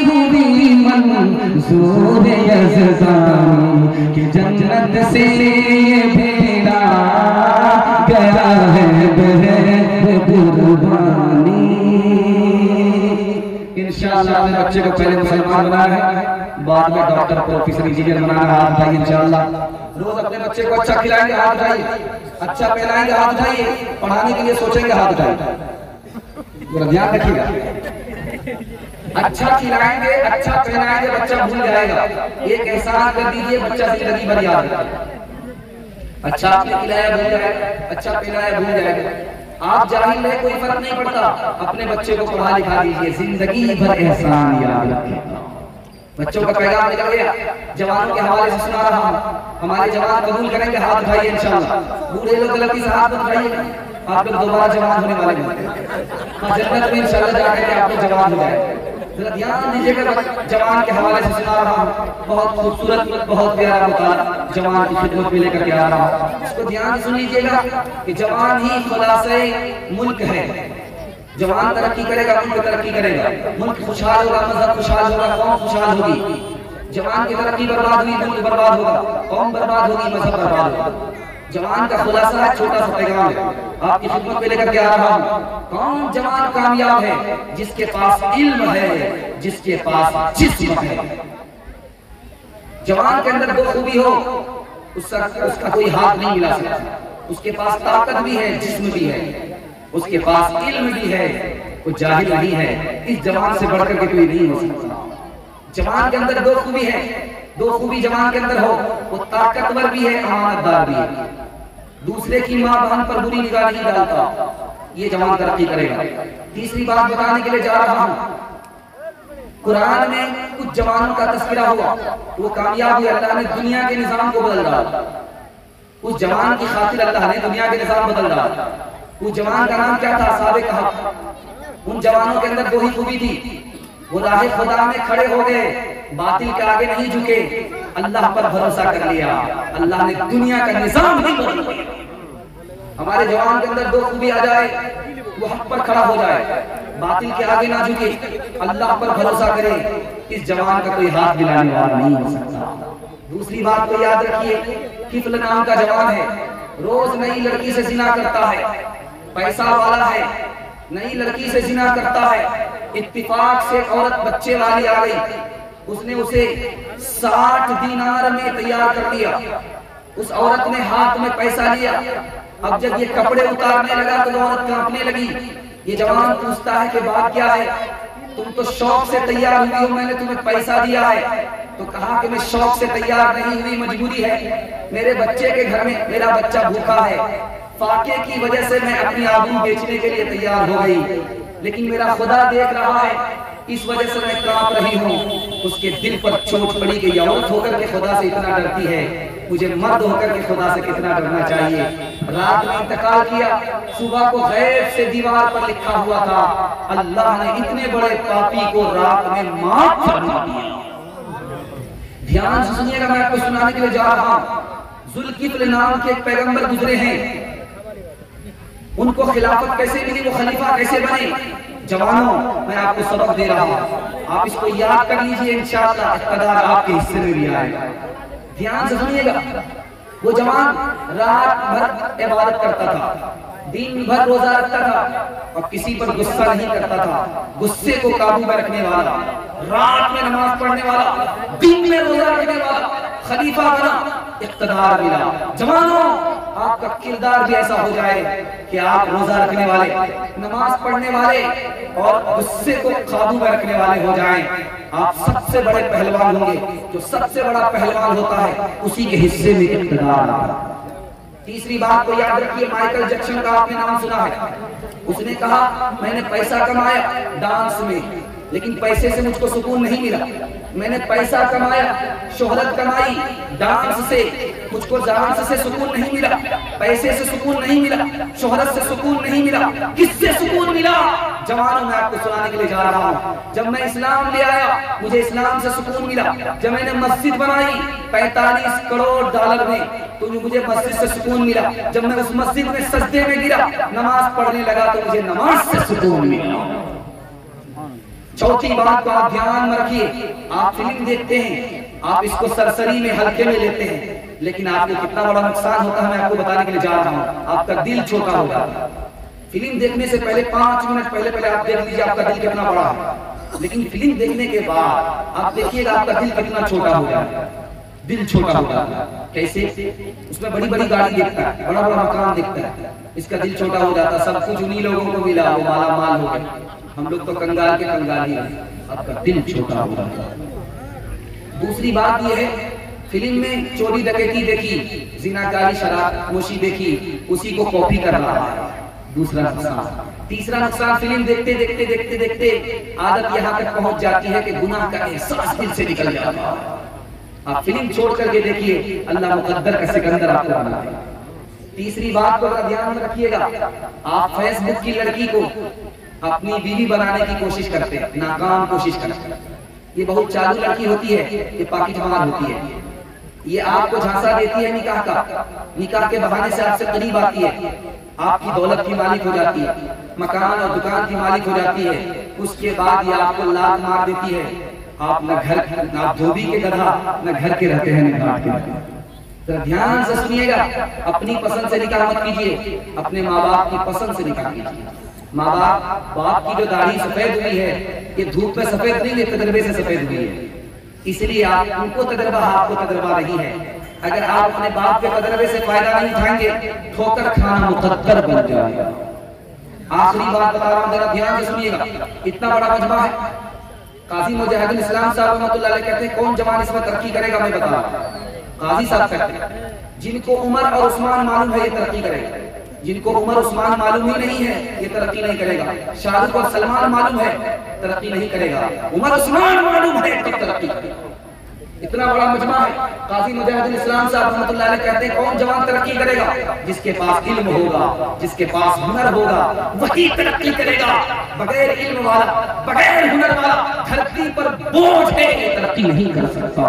हुई मंजूर यज़दानी कि जन्नत से ये भेड़ा गया है बहर कुर्बानी। इंशाअल्लाह अपने बच्चे को पहले मुसलमान बनाना है, बाद में डॉक्टर प्रोफेसर इंजीनियर बनाना है। हाथ भाई इंशाअल्लाह रोज अपने बच्चे को अच्छा खिलाएंगे, हाथ भाई अच्छा पहनाएंगे, हाथ भाई पढ़ाने के लिए सोचेंगे, हाथ भाई जरा ध्यान रखिएगा। अच्छा खिलाएंगे, अच्छा पहनाएंगे, बच्चा भूल जाएगा। एक एहसास कर दीजिए, बच्चा जिंदगी भर याद रखेगा। अच्छा आपने खिलाया भूल जाएगा, अच्छा पहनाया भूल जाएगा। आप जाहिल है कोई फर्क नहीं पड़ता, अपने बच्चे को पढ़ा लिखा दीजिए, जिंदगी भर एहसान याद रखेगा। बच्चों का पैगाम निकल गया, जवानों के हवाले से सुना रहा हूँ। हमारे जवान कबूल करेंगे, हाथ भाई इंशाअल्लाह। बूढ़े लोग गलती से हाथ मत उठाइए, आप लोग दोबारा जवान होने वाले हैं। जन्नत में इंशाअल्लाह जाकर के आप लोग जवान हो जाए। जरा ध्यान दीजिएगा, जवान के हवाले से सुना रहा हूँ। बहुत खूबसूरत, बहुत प्यारा मुकाल जवान की खिदमत में लेकर के आ रहा हूँ। इसको ध्यान से सुन लीजिएगा कि जवान ही खुलासे मुल्क है। जवान तरक्की करेगा, मुल्क तरक्की करेगा, मुल्क खुशहाल होगा, मजहब खुशहाल होगा, कौम खुशहाल होगी। जवान की तरक्की बर्बाद हुई, मुल्क बर्बाद होगा, कौम बर्बाद होगी, मजहब बर्बाद होगा। जवान का खुलासा है, छोटा सा पैगाम है, आपकी खिदमत में लेकर के आ रहा हूँ। कौन जवान कामयाब है? जिसके पास इल्म है, जिसके पास जिस्म है। जवान के अंदर दो खूबी हो, उसका कोई हाथ नहीं मिला सकता। उसके पास ताकत भी है, जिस्म भी है, उसके पास इल्म भी है, वो जाहिल नहीं है। इस जवान से बढ़कर के कोई नहीं हो सकता। जवान के अंदर दो खूबी है, दो खूबी जवान के अंदर हो, वो ताकतवर भी है, अमानतदार भी है, दूसरे की मां बहन पर बुरी निगाह नहीं डालता, ये जवान तरक्की करेगा। तीसरी बात बताने के लिए जा रहा हूं, कुरान में कुछ जवानों का तस्करा हुआ, वो कामयाब हुए, अल्लाह ने दुनिया के निजाम को बदल डाला। उस जवान की खातिर अल्लाह ने दुनिया के निजाम बदल डाला। उस जवान का नाम क्या था? साबिक हक। उन जवानों के अंदर दो ही खूबी थी, वो राहे खुदा में खड़े हो गए, बातिल के आगे नहीं झुके, अल्लाह पर भरोसा कर लिया, अल्लाह ने दुनिया का निजाम ही बदल दिया। हमारे जवान के अंदर दो खूबी आ जाए, वो हक पर खड़ा हो जाए, बातिल के आगे ना झुके, अल्लाह पर भरोसा करे, इस जवान का कोई हाथ दिलाने वाला नहीं हो सकता। दूसरी बात को याद रखिए, किफल नाम का जवान है, रोज नई लड़की से जिना करता है, पैसा वाला है, नई लड़की से जिना करता है। इत्तिफाक से औरत बच्चे वाली आ गई, उसने उसे 60 दीनार में तैयार कर दिया। उस औरत ने हाथ में पैसा लिया, अब जब ये कपड़े उतारने लगा तो औरत कांपने लगी। ये जवान पूछता है कि बात क्या है? तुम तो शौक से तैयार हुई हो, मैंने तुम्हें पैसा दिया है। तो कहा कि मैं शौक से तैयार नहीं हुई, मजबूरी है, मेरे बच्चे के घर में मेरा बच्चा भूखा है, फाके की वजह से मैं अपनी आबरू बेचने के लिए तैयार हो गई, लेकिन मेरा खुदा देख रहा है, इस वजह से मैं कांप रही हूँ। उसके दिल पर चोट पड़ी कि औरत होकर के खुदा से इतना डरती है, मुझे मर्द होकर के खुदा से कितना डरना चाहिए। रात में इंतकाल किया, सुबह को गैब से दीवार पर लिखा हुआ था, अल्लाह ने इतने बड़े पापी को रात में माफ फरमा दिया। ध्यान से सुनिएगा, मैं आपको सुनाने के लिए जा रहा हूँ। जुल्किफ्ल नाम के एक पैगंबर गुजरे हैं, उनको खिलाफत कैसे मिली, वो खलीफा कैसे बने? जवानों, मैं आपको सबक दे रहा हूँ, आप इसको याद कर लीजिए, इंशाअल्लाह इक़्तिदार आपके हिस्से में भी आएगा। ध्यान से सुनिएगा, वो जवान रात भर इबादत करता था, दिन भर रोजा रखता था और किसी पर गुस्सा नहीं करता था, गुस्से को काबू में रखने वाला, रात में नमाज पढ़ने वाला, दिन में रोजा रखने वाला, खलीफा बना, इक़्तिदार मिला। जवानों, आपका किरदार भी ऐसा हो जाए कि आप रोजा रखने वाले, नमाज पढ़ने वाले और गुस्से को काबू में रखने वाले हो जाएं। आप सबसे बड़े पहलवान होंगे। जो सबसे बड़ा पहलवान होता है, उसी के हिस्से में इक़्तिदार आता है। तीसरी बात को याद रखिए, माइकल जैक्सन का आपने नाम सुना है। उसने कहा, मैंने पैसा कमाया डांस में, लेकिन पैसे से मुझको सुकून नहीं मिला। मैंने पैसा कमाया, शोहरत कमाई, डांस से मुझको डांस से सुकून नहीं मिला, पैसे से सुकून नहीं मिला, शोहरत से सुकून नहीं मिला। किससे सुकून मिला? जवानों, मैं आपको सुनाने के लिए जा रहा हूँ। जब मैं इस्लाम ले आया, मुझे इस्लाम से सुकून मिला। जब मैंने मस्जिद बनाई 45 करोड़ डॉलर में, तो मुझे मस्जिद से सुकून मिला। जब मैं उस मस्जिद में सजदे में गिरा, नमाज पढ़ने लगा, तो मुझे नमाज से सुकून मिला। चौथी बात को आप ध्यान में रखिए, आप फिल्म देखते हैं, आप इसको सरसरी में हल्के में लेते हैं, लेकिन आपको कितना बड़ा नुकसान होता है मैं आपको बताने के लिए जा रहा हूँ। आपका दिल छोटा हो जाता है। फिल्म देखने से पहले 5 मिनट पहले आप देख लीजिए आपका दिल कितना बड़ा है, लेकिन फिल्म देखने के बाद आप देखिएगा आपका दिल कितना छोटा हो जाता है। दिल छोटा हो जाता है कैसे? उसमें बड़ी बड़ी गाड़ी देखता है, बड़ा बड़ा मकान देखता है, इसका दिल छोटा हो जाता है। सब कुछ उन्हीं लोगों को मिला, वो माला माल हो गए, हम लोग तो कंगाल के कंगाल ही हैं। आपका दिल छोटा हो जाता है। दूसरी बात यह है, फिल्म में चोरी डकैती देखी, जिनाकारी शराब नोशी देखी, उसी को कॉपी कर रहा है। दूसरा नुकसान। तीसरा नुकसान, फिल्म देखते देखते देखते देखते आदत यहाँ तक पहुंच जाती है कि गुनाह का एहसास दिल से निकल जाता है। आप फिल्म छोड़ करके देखिए, अल्लाह मुकद्दर का सिकंदर आपको बनाए। तीसरी बात को अगर ध्यान में रखिएगा, आप फेसबुक की लड़की को अपनी बीवी बनाने की कोशिश करते हैं, नाकाम कोशिश करते हैं। ये बहुत चालू लड़की होती है, ये पाकिस्तान होती है, ये आपको झांसा देती है निकाह का, निकाह के बहाने से आपसे करीब आती है, आपकी दौलत की मालिक हो जाती है, मकान और दुकान की मालिक हो जाती है। उसके बाद ये आपको लात मार देती है, आप न घर, न धोबी के गधा, न घर के रहते हैं, न घाट के रहते हैं। तो ध्यान से सुनिएगा, अपनी पसंद से निकाह मत कीजिए, अपने माँ बाप की पसंद से निकाह कीजिए। माँ बाप की जो दाढ़ी सफेद हुई है, ये धूप में सफेद नहीं, ये तजर्बे से सफेद हुई है, इसलिए आप उनको तजर्बा, आपको तजर्बा नहीं है। अगर आप अपने बाप के तजर्बे से फायदा नहीं उठाएंगे, ठोकर खाना मुकद्दर बन जाएगा। आखिरी बात बता रहा हूं, जरा ध्यान से सुनिएगा। इतना बड़ा मजमा है, काजी मुजाहिदुल इस्लाम साहब रहमतुल्लाह अलैह कहते हैं, कौन जवान इसमें तरक्की करेगा मैं बता रहा हूं। काजी साहब कहते हैं, जिनको उमर और उस्मान मालूम है ये तरक्की करेगा, जिनको उमर उस्मान मालूम ही नहीं है ये तरक्की नहीं करेगा। शाहरुख और सलमान मालूम है, तरक्की नहीं करेगा। उमर उस्मान मालूम है तब तरक्की करेगा। इतना बड़ा मजमा है। काजी मुजाहिदुल इस्लाम साहब रहमतुल्लाह अलैह कहते हैं, कौन जवान तरक्की करेगा? जिसके पास इल्म होगा, जिसके पास हुनर होगा, वही तरक्की करेगा। बगैर इल्म वाला, बगैर हुनर वाला धरती पर बोझ है, तरक्की नहीं कर सकता।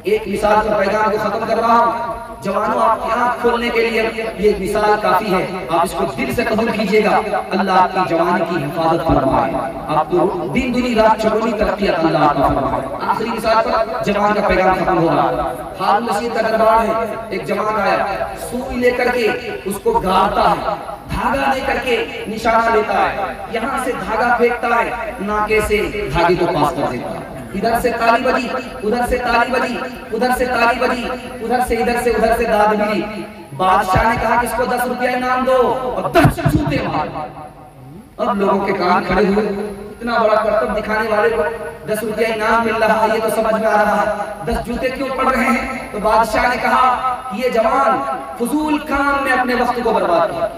एक मिसाल का पैगाम को खत्म कर रहा हूँ। जवानों, आपकी आंख खोलने के लिए ये मिसाल काफी है, आप इसको दिल से कबूल कीजिएगा। अल्लाह आपकी जवानी की हिफाजत फरमाए, आपको दिन दुनी रात चौगुनी तरक्की अल्लाह आपको फरमाए। आखिरी मिसाल पर जवान का पैगाम खत्म हो रहा। हारून रशीद का दरबार है, एक जवान आया, सुई लेकर के उसको गाड़ता है, धागा लेकर के निशाना लेता है, यहाँ से धागा फेंकता है, नाके से धागे को पास कर देता है। इधर से ताली बजी, उधर से ताली बजी, उधर से ताली बजी, उधर से इधर से उधर से दाद मिली। बादशाह ने कहा कि इसको 10 रुपया इनाम दो और 10 जूते मार। अब लोगों के कान खड़े हुए, इतना बड़ा करतब दिखाने वाले को 10 रुपया इनाम मिल रहा है, ये तो समझ में आ रहा है, 10 जूते क्यों पड़ रहे हैं? तो बादशाह ने कहा ये जवान फजूल काम में अपने वक्त को बर्बाद किया,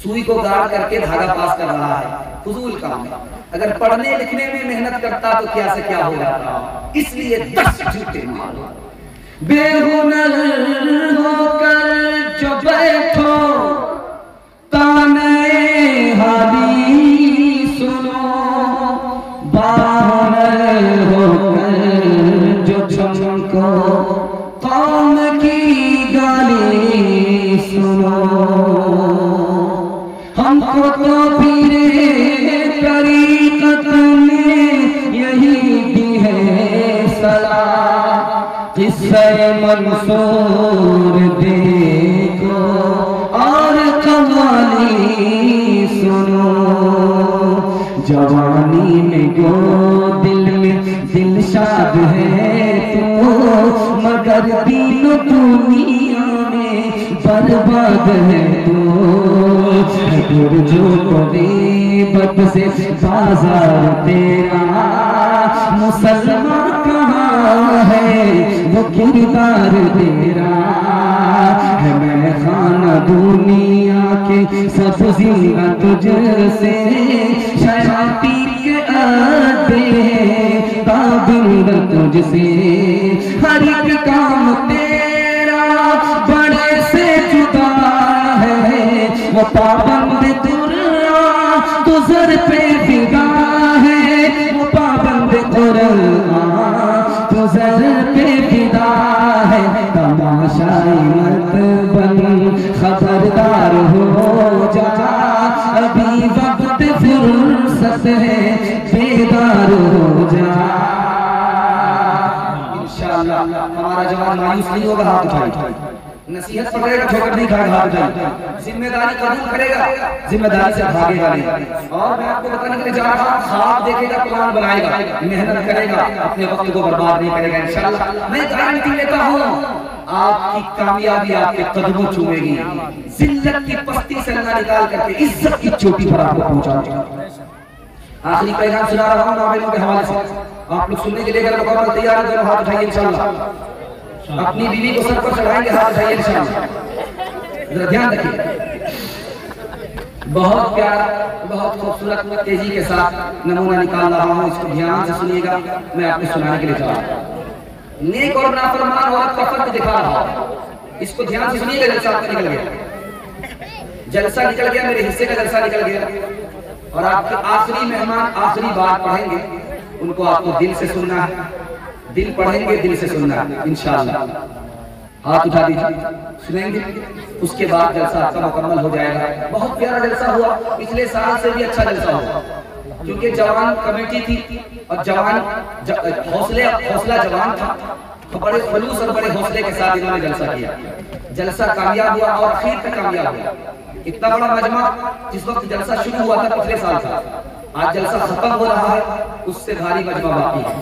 सुई को गाड़ करके धागा पास कर रहा है, फजूल काम है। अगर पढ़ने लिखने में मेहनत करता तो क्या से क्या हो जाता। इसलिए 10 जूते मारो। बेहुनर होकर जो बैठो, ताने हादी सुनो, बाहुनर होकर जो चमको, कौम की गाली सुनो। हमको तो पीरे तरीक़त में यही भी है सलाह, किस्से मंसूर देखो और कवाली सुनो। जवानी में गो दिल में दिलशाद है तो, मगर दीन दुनिया में बर्बाद है तो। जो गरीबत से बाजार तेरा, मुसलमान कहाँ है वो किरदार तेरा है। मैं खाना दुनिया के सब जिंदा तुझसे, शराबी के आते हैं पाबंद तुझसे, हर एक काम तेरा बड़े से जुदा है। वो पाबंद कुरान गुज़र पे फिदा है, वो पाबंद कुरान गुज़र पे फिदा है। तमाशाई मत बन, खबरदार हो जा, अभी वक्त फुर्सत है, बेदार हो जा। इंशाअल्लाह हमारा जवान मायूस नहीं होगा, हाथ उठाए, नसीहत पकड़ेगा, ठोकर नहीं खाएगा, हाथ उठाए, जिम्मेदारी कबूल करेगा, जिम्मेदारी से भागेगा नहीं। और मैं आपको बताने के लिए जा रहा हूं, ख्वाब देखेगा, प्लान बनाएगा, मेहनत करेगा, अपने वक्त को बर्बाद नहीं करेगा। इंशाअल्लाह मैं गारंटी लेता हूं, आपकी कामयाबी आपके कदमों चूमेगी। जिल्लत की पस्ती से अल्लाह निकाल करके इज्जत की चोटी पर आपको पहुंचाएगा। आखिरी पैगाम सुना रहा हूं नावेलों के हवाले से, आप लोग सुनने के लिए अगर मुकम्मल तैयार है तो हाथ उठाइए इंशाअल्लाह। अपनी बीवी को सर पर चढ़ाएंगे, हाथ उठाइए इंशाअल्लाह। जरा ध्यान रखिए, बहुत प्यार, बहुत खूबसूरत तेजी के साथ नमूना निकाल रहा हूँ, इसको ध्यान से सुनिएगा। मैं आपको सुनाने के लिए जा रहा हूँ, नेक और नाफरमान औरत का फर्क दिखा रहा हूँ, इसको ध्यान से सुनिएगा। जलसा आपका निकल गया, जलसा निकल गया, मेरे हिस्से का जलसा निकल गया। और आपके आखिरी मेहमान आखिरी बात पढ़ेंगे, उनको आपको दिल से सुनना है, दिल पढ़ेंगे, दिल से सुनना है इंशाअल्लाह। हाथ उठा दीजिए, सुनेंगे, उसके बाद जलसा आपका मुकम्मल हो जाएगा। बहुत प्यारा जलसा हुआ, पिछले साल से भी अच्छा जलसा हुआ, क्योंकि जवान कमेटी थी और जवान हौसला जवान था, तो बड़े खुलूस और बड़े हौसले के साथ इन्होंने जलसा किया। जलसा कामयाब हुआ और आखिर तक कामयाब हुआ। इतना बड़ा मजमा जिस वक्त जलसा शुरू हुआ था पिछले साल था, आज जलसा खत्म हो रहा है, उससे भारी मजमा बाकी है।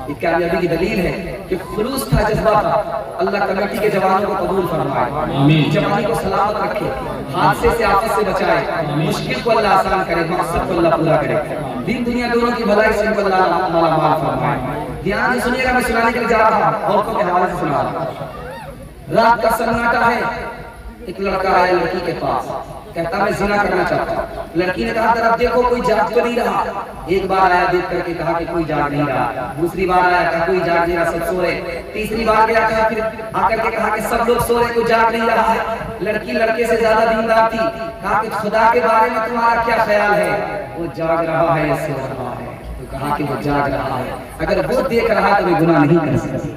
ये कामयाबी की दलील है कि खुलूस था, जज्बा था। अल्लाह कमेटी के जवानों को कबूल फरमाए, जवानी को सलामत रखे, हादसे से आफत से बचाए, मुश्किल को अल्लाह आसान करे, मकसद को अल्लाह पूरा करे, दिन दुनिया दोनों की भलाई से अल्लाह मालामाल फरमाए। ध्यान से सुनिएगा, मैं सुनाने के लिए जा रहा हूँ, औरतों के हवाले से सुना रहा हूँ। रात का सन्नाटा है, एक लड़का आया लड़की के पास, कहता मैं जिना करना चाहता हूँ। लड़की ने कहा तरफ देखो कोई जाग तो नहीं रहा। एक बार आया देख करके कहा कि कोई जाग नहीं रहा। दूसरी बार आया कहा कोई जाग नहीं रहा, सब सो रहे। तीसरी बार गया कहा, फिर आकर के कहा कि सब लोग सो रहे, कोई जाग नहीं रहा है। लड़की लड़के से ज्यादा दीनदार थी, कहा कि खुदा के बारे में तुम्हारा क्या ख्याल है? वो जाग रहा है या सो रहा है? तो कहा कि वो जाग रहा है, अगर वो देख रहा है तो वे गुनाह नहीं कर सकते।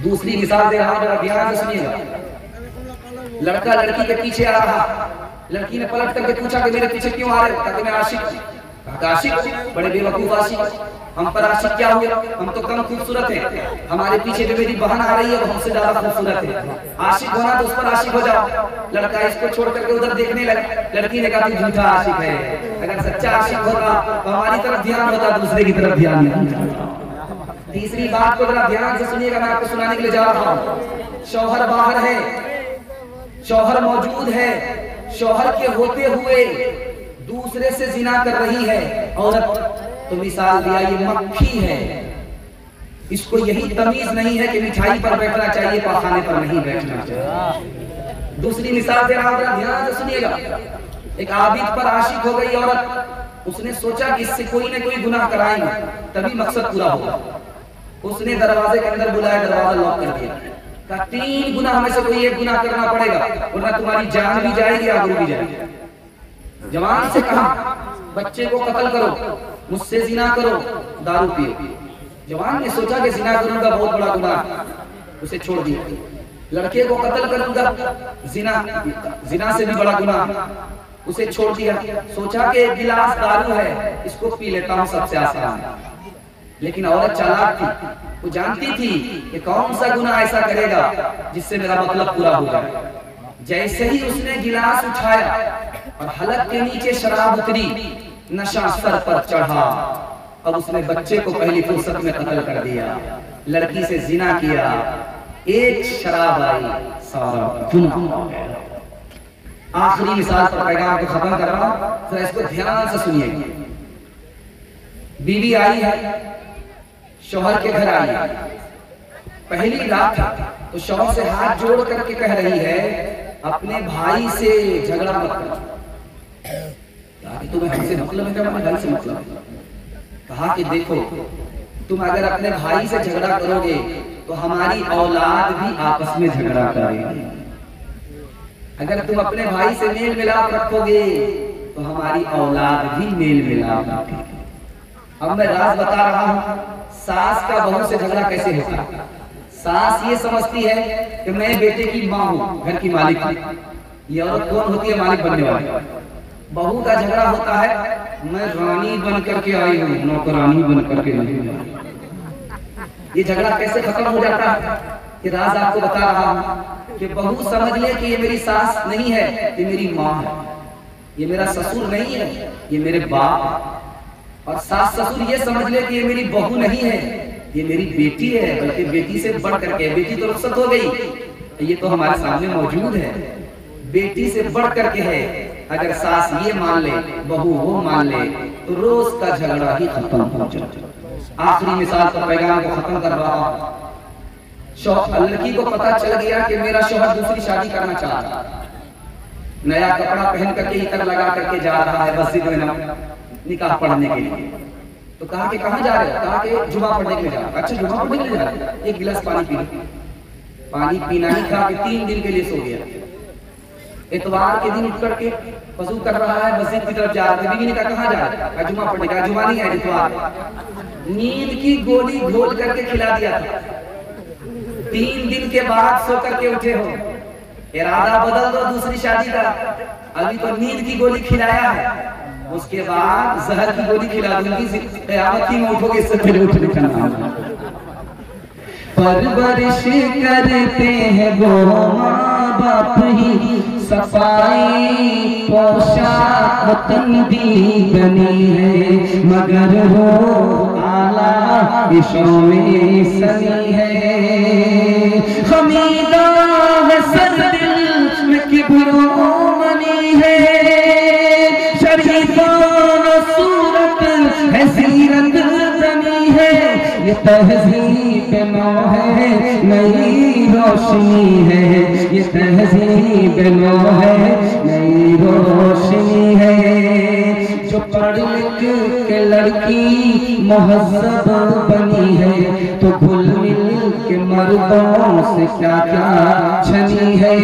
दूसरी मिसाल दे रहा हूं, जरा ध्यान से सुनिएगा। लड़का लड़की के पीछे आ रहा, लड़की ने पलट करके पूछा कि मेरे पीछे क्यों आ रहे? कहते मैं आशिक। कहा आशिक? बड़े बेवकूफ आशिक, हम पर आशिक क्या हुए? हम तो कम खूबसूरत हैं, हमारे पीछे जो मेरी बहन आ रही है वो हमसे ज्यादा खूबसूरत है। आशिक होना तो उस पर आशिक हो जाओ। लड़का इसको छोड़ करके उधर देखने लगा। लड़की ने कहा झूठा आशिक है, अगर सच्चा आशिक होता तो हमारी तरफ ध्यान होता, दूसरे की तरफ ध्यान नहीं। तीसरी बात को जरा ध्यान से सुनिएगा, मैं आपको सुनाने के लिए जा रहा हूँ। शौहर बाहर है, शौहर मौजूद है, शौहर के होते हुए दूसरे से जिना कर रही है औरत, तो मिसाल दिया ये मक्खी है। इसको यही तमीज नहीं है कि मिठाई पर बैठना चाहिए, पाखाने पर नहीं बैठना चाहिए। दूसरी मिसाल दे रहा हूं, ध्यान से सुनिएगा। एक आबिद पर आशिक हो गई औरत, उसने सोचा कि इससे कोई न कोई गुनाह कराएंगे तभी मकसद पूरा होगा। उसने दरवाजे के अंदर बुलाया, दरवाजा लॉक कर दिया, कहा 3 गुनाह में से कोई एक गुनाह करना पड़ेगा, वरना तुम्हारी जान भी जाएगी, आबरू भी जाएगी। जवान से कहा बच्चे को कत्ल करो, मुझसे जिना करो, दारू पियो। जवान ने सोचा कि जिना करूंगा बहुत बड़ा गुनाह, उसे छोड़ दिया। लड़के को कत्ल करूंगा, जिना से भी बड़ा गुनाह, उसे छोड़ दिया। सोचा कि 1 गिलास दारू है, इसको पी लेता हूं, सबसे आसान है। लेकिन औरत चालाक थी, वो जानती थी कि कौन सा गुनाह ऐसा करेगा जिससे मेरा मतलब पूरा हो जाए। जैसे ही उसने गिलास उठाया और हलक के नीचे शराब उतरी, नशा सर पर चढ़ा, अब उसने बच्चे को पहली फुर्सत में कत्ल कर दिया, लड़की से जिना किया। एक शराब आई, सारा गुनाह हो गया। आखिरी मिसाल पर पैगाम को खत्म कर रहा हूं, जरा इसको ध्यान से सुनिए। बीवी आई है, शौहर के घर आई है, पहली रात था, तो शौहर से हाथ जोड़ करके कह रही है अपने भाई से झगड़ा मत कर। तुम्हें हमसे मतलब है क्या? भाई से मतलब। कहा कि देखो तुम अगर अपने भाई से झगड़ा करोगे तो हमारी औलाद भी आपस में झगड़ा करेगी। अगर तुम अपने भाई से मेल मिलाप रखोगे तो हमारी औलाद भी मेल मिलाप रखेगी। अब मैं राज बता रहा हूं, सास का बहू से झगड़ा कैसे होता है। सास ये समझती है कि मैं बेटे की माँ हूँ, घर की मालिक हूँ। ये औरत कौन होती है? मालिक बनने वाली। बहू का झगड़ा होता है, मैं रानी बन करके आई हूँ, नौकरानी बन करके नहीं आई। ये झगड़ा कैसे खत्म हो जाता है कि राज आपको बता रहा हूँ कि बहू समझ ले कि ये मेरी सास नहीं है, ये मेरी माँ है, ये मेरा ससुर नहीं है, ये मेरे बाप है। और सास ससुर ये समझ ले कि ये मेरी बहू नहीं है, ये मेरी बेटी है, बल्कि बेटी से बढ़ करके। बेटी तो रुखसत हो गई, ये तो हमारे सामने मौजूद है, बेटी से बढ़ करके है। अगर सास ये मान ले, बहू वो मान ले, तो रोज का झगड़ा ही खत्म हो जाए। आखिरी मिसाल पर पैगाम को खत्म कर रहा हूं। लड़की को पता चल गया कि मेरा शौहर दूसरी शादी करना चाह रहा है, नया कपड़ा पहन करके इतर लगा करके जा रहा है मस्जिद में निकाह पढ़ने के लिए। तो कहा कि कहाँ जा रहे हो? कहा कि जुमा पढ़ने के लिए जा रहा है। अच्छा, जुमा पढ़ने के लिए जा रहा है? एक गिलास पानी पी। पानी पीना ही खा के 3 दिन के लिए सो गया। इतवार के दिन उठ करके वजू कर रहा है, मस्जिद की तरफ जा रहा है। बीवी ने कहा कहाँ जा रहा है? जुमा पढ़ने का। जुमा नहीं है, इतवार। नींद की गोली घोल करके खिला दिया था। 3 दिन के बाद सो करके उठे हो, इरादा बदल दो दूसरी शादी का। अभी तो नींद की गोली खिलाया है, उसके बाद जहर की गोली खिला दूंगी, क़यामत की में उठोगे, इससे पहले उठने का नाम। परवरिश करते हैं वो माँ बाप ही, सफाई पोशाक तंदी बनी है, मगर वो आला इशों में सनी है। हमीदा है सर दिल में किब्रो मनी है, शरीफाना सूरत है सीरत बनी है। ये तहजीब नौ है, नई रोशनी है, ये तहजीब नौ है, नई रोशनी है। जो पढ़ लिख के लड़की महज़्ज़ब बनी है, तो घुल मिल के मर्दों से क्या क्या छनी है।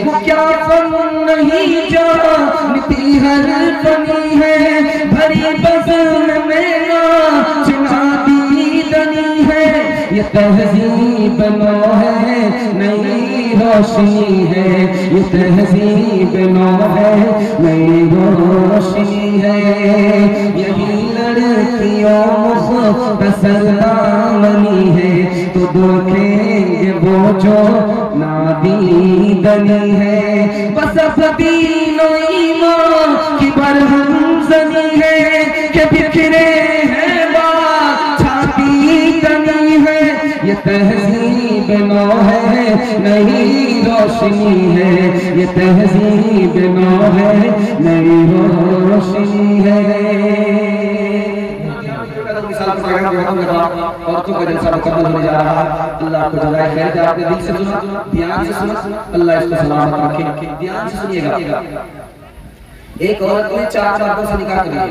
वो क्या फन नहीं जानती हर फनी है, भरी बज़म में नाचना दनी है। ये तहजीब नौ है, नई रोशनी है, ये तहजीब नौ है, नई रोशनी है। यही लड़कियों मुख्तसर दामनी है, तो देखेंगे वो जो नादीदनी है। बस दीनो ईमान की बरहम ज़नी है, कि बिखरे हैं ये तहजीब नौ है, नई रोशनी है, ये तहजीब नौ है, नई रोशनी है। औरतों का जलसा मुकम्मल होने जा रहा है। अल्लाह को जज़ाए खैर दे। आपने दिल से सुना, ध्यान से सुना, अल्लाह इसको सलामत रखे। ध्यान से सुनिएगा। एक औरत ने 4 मर्दों से निकाह कर लिया।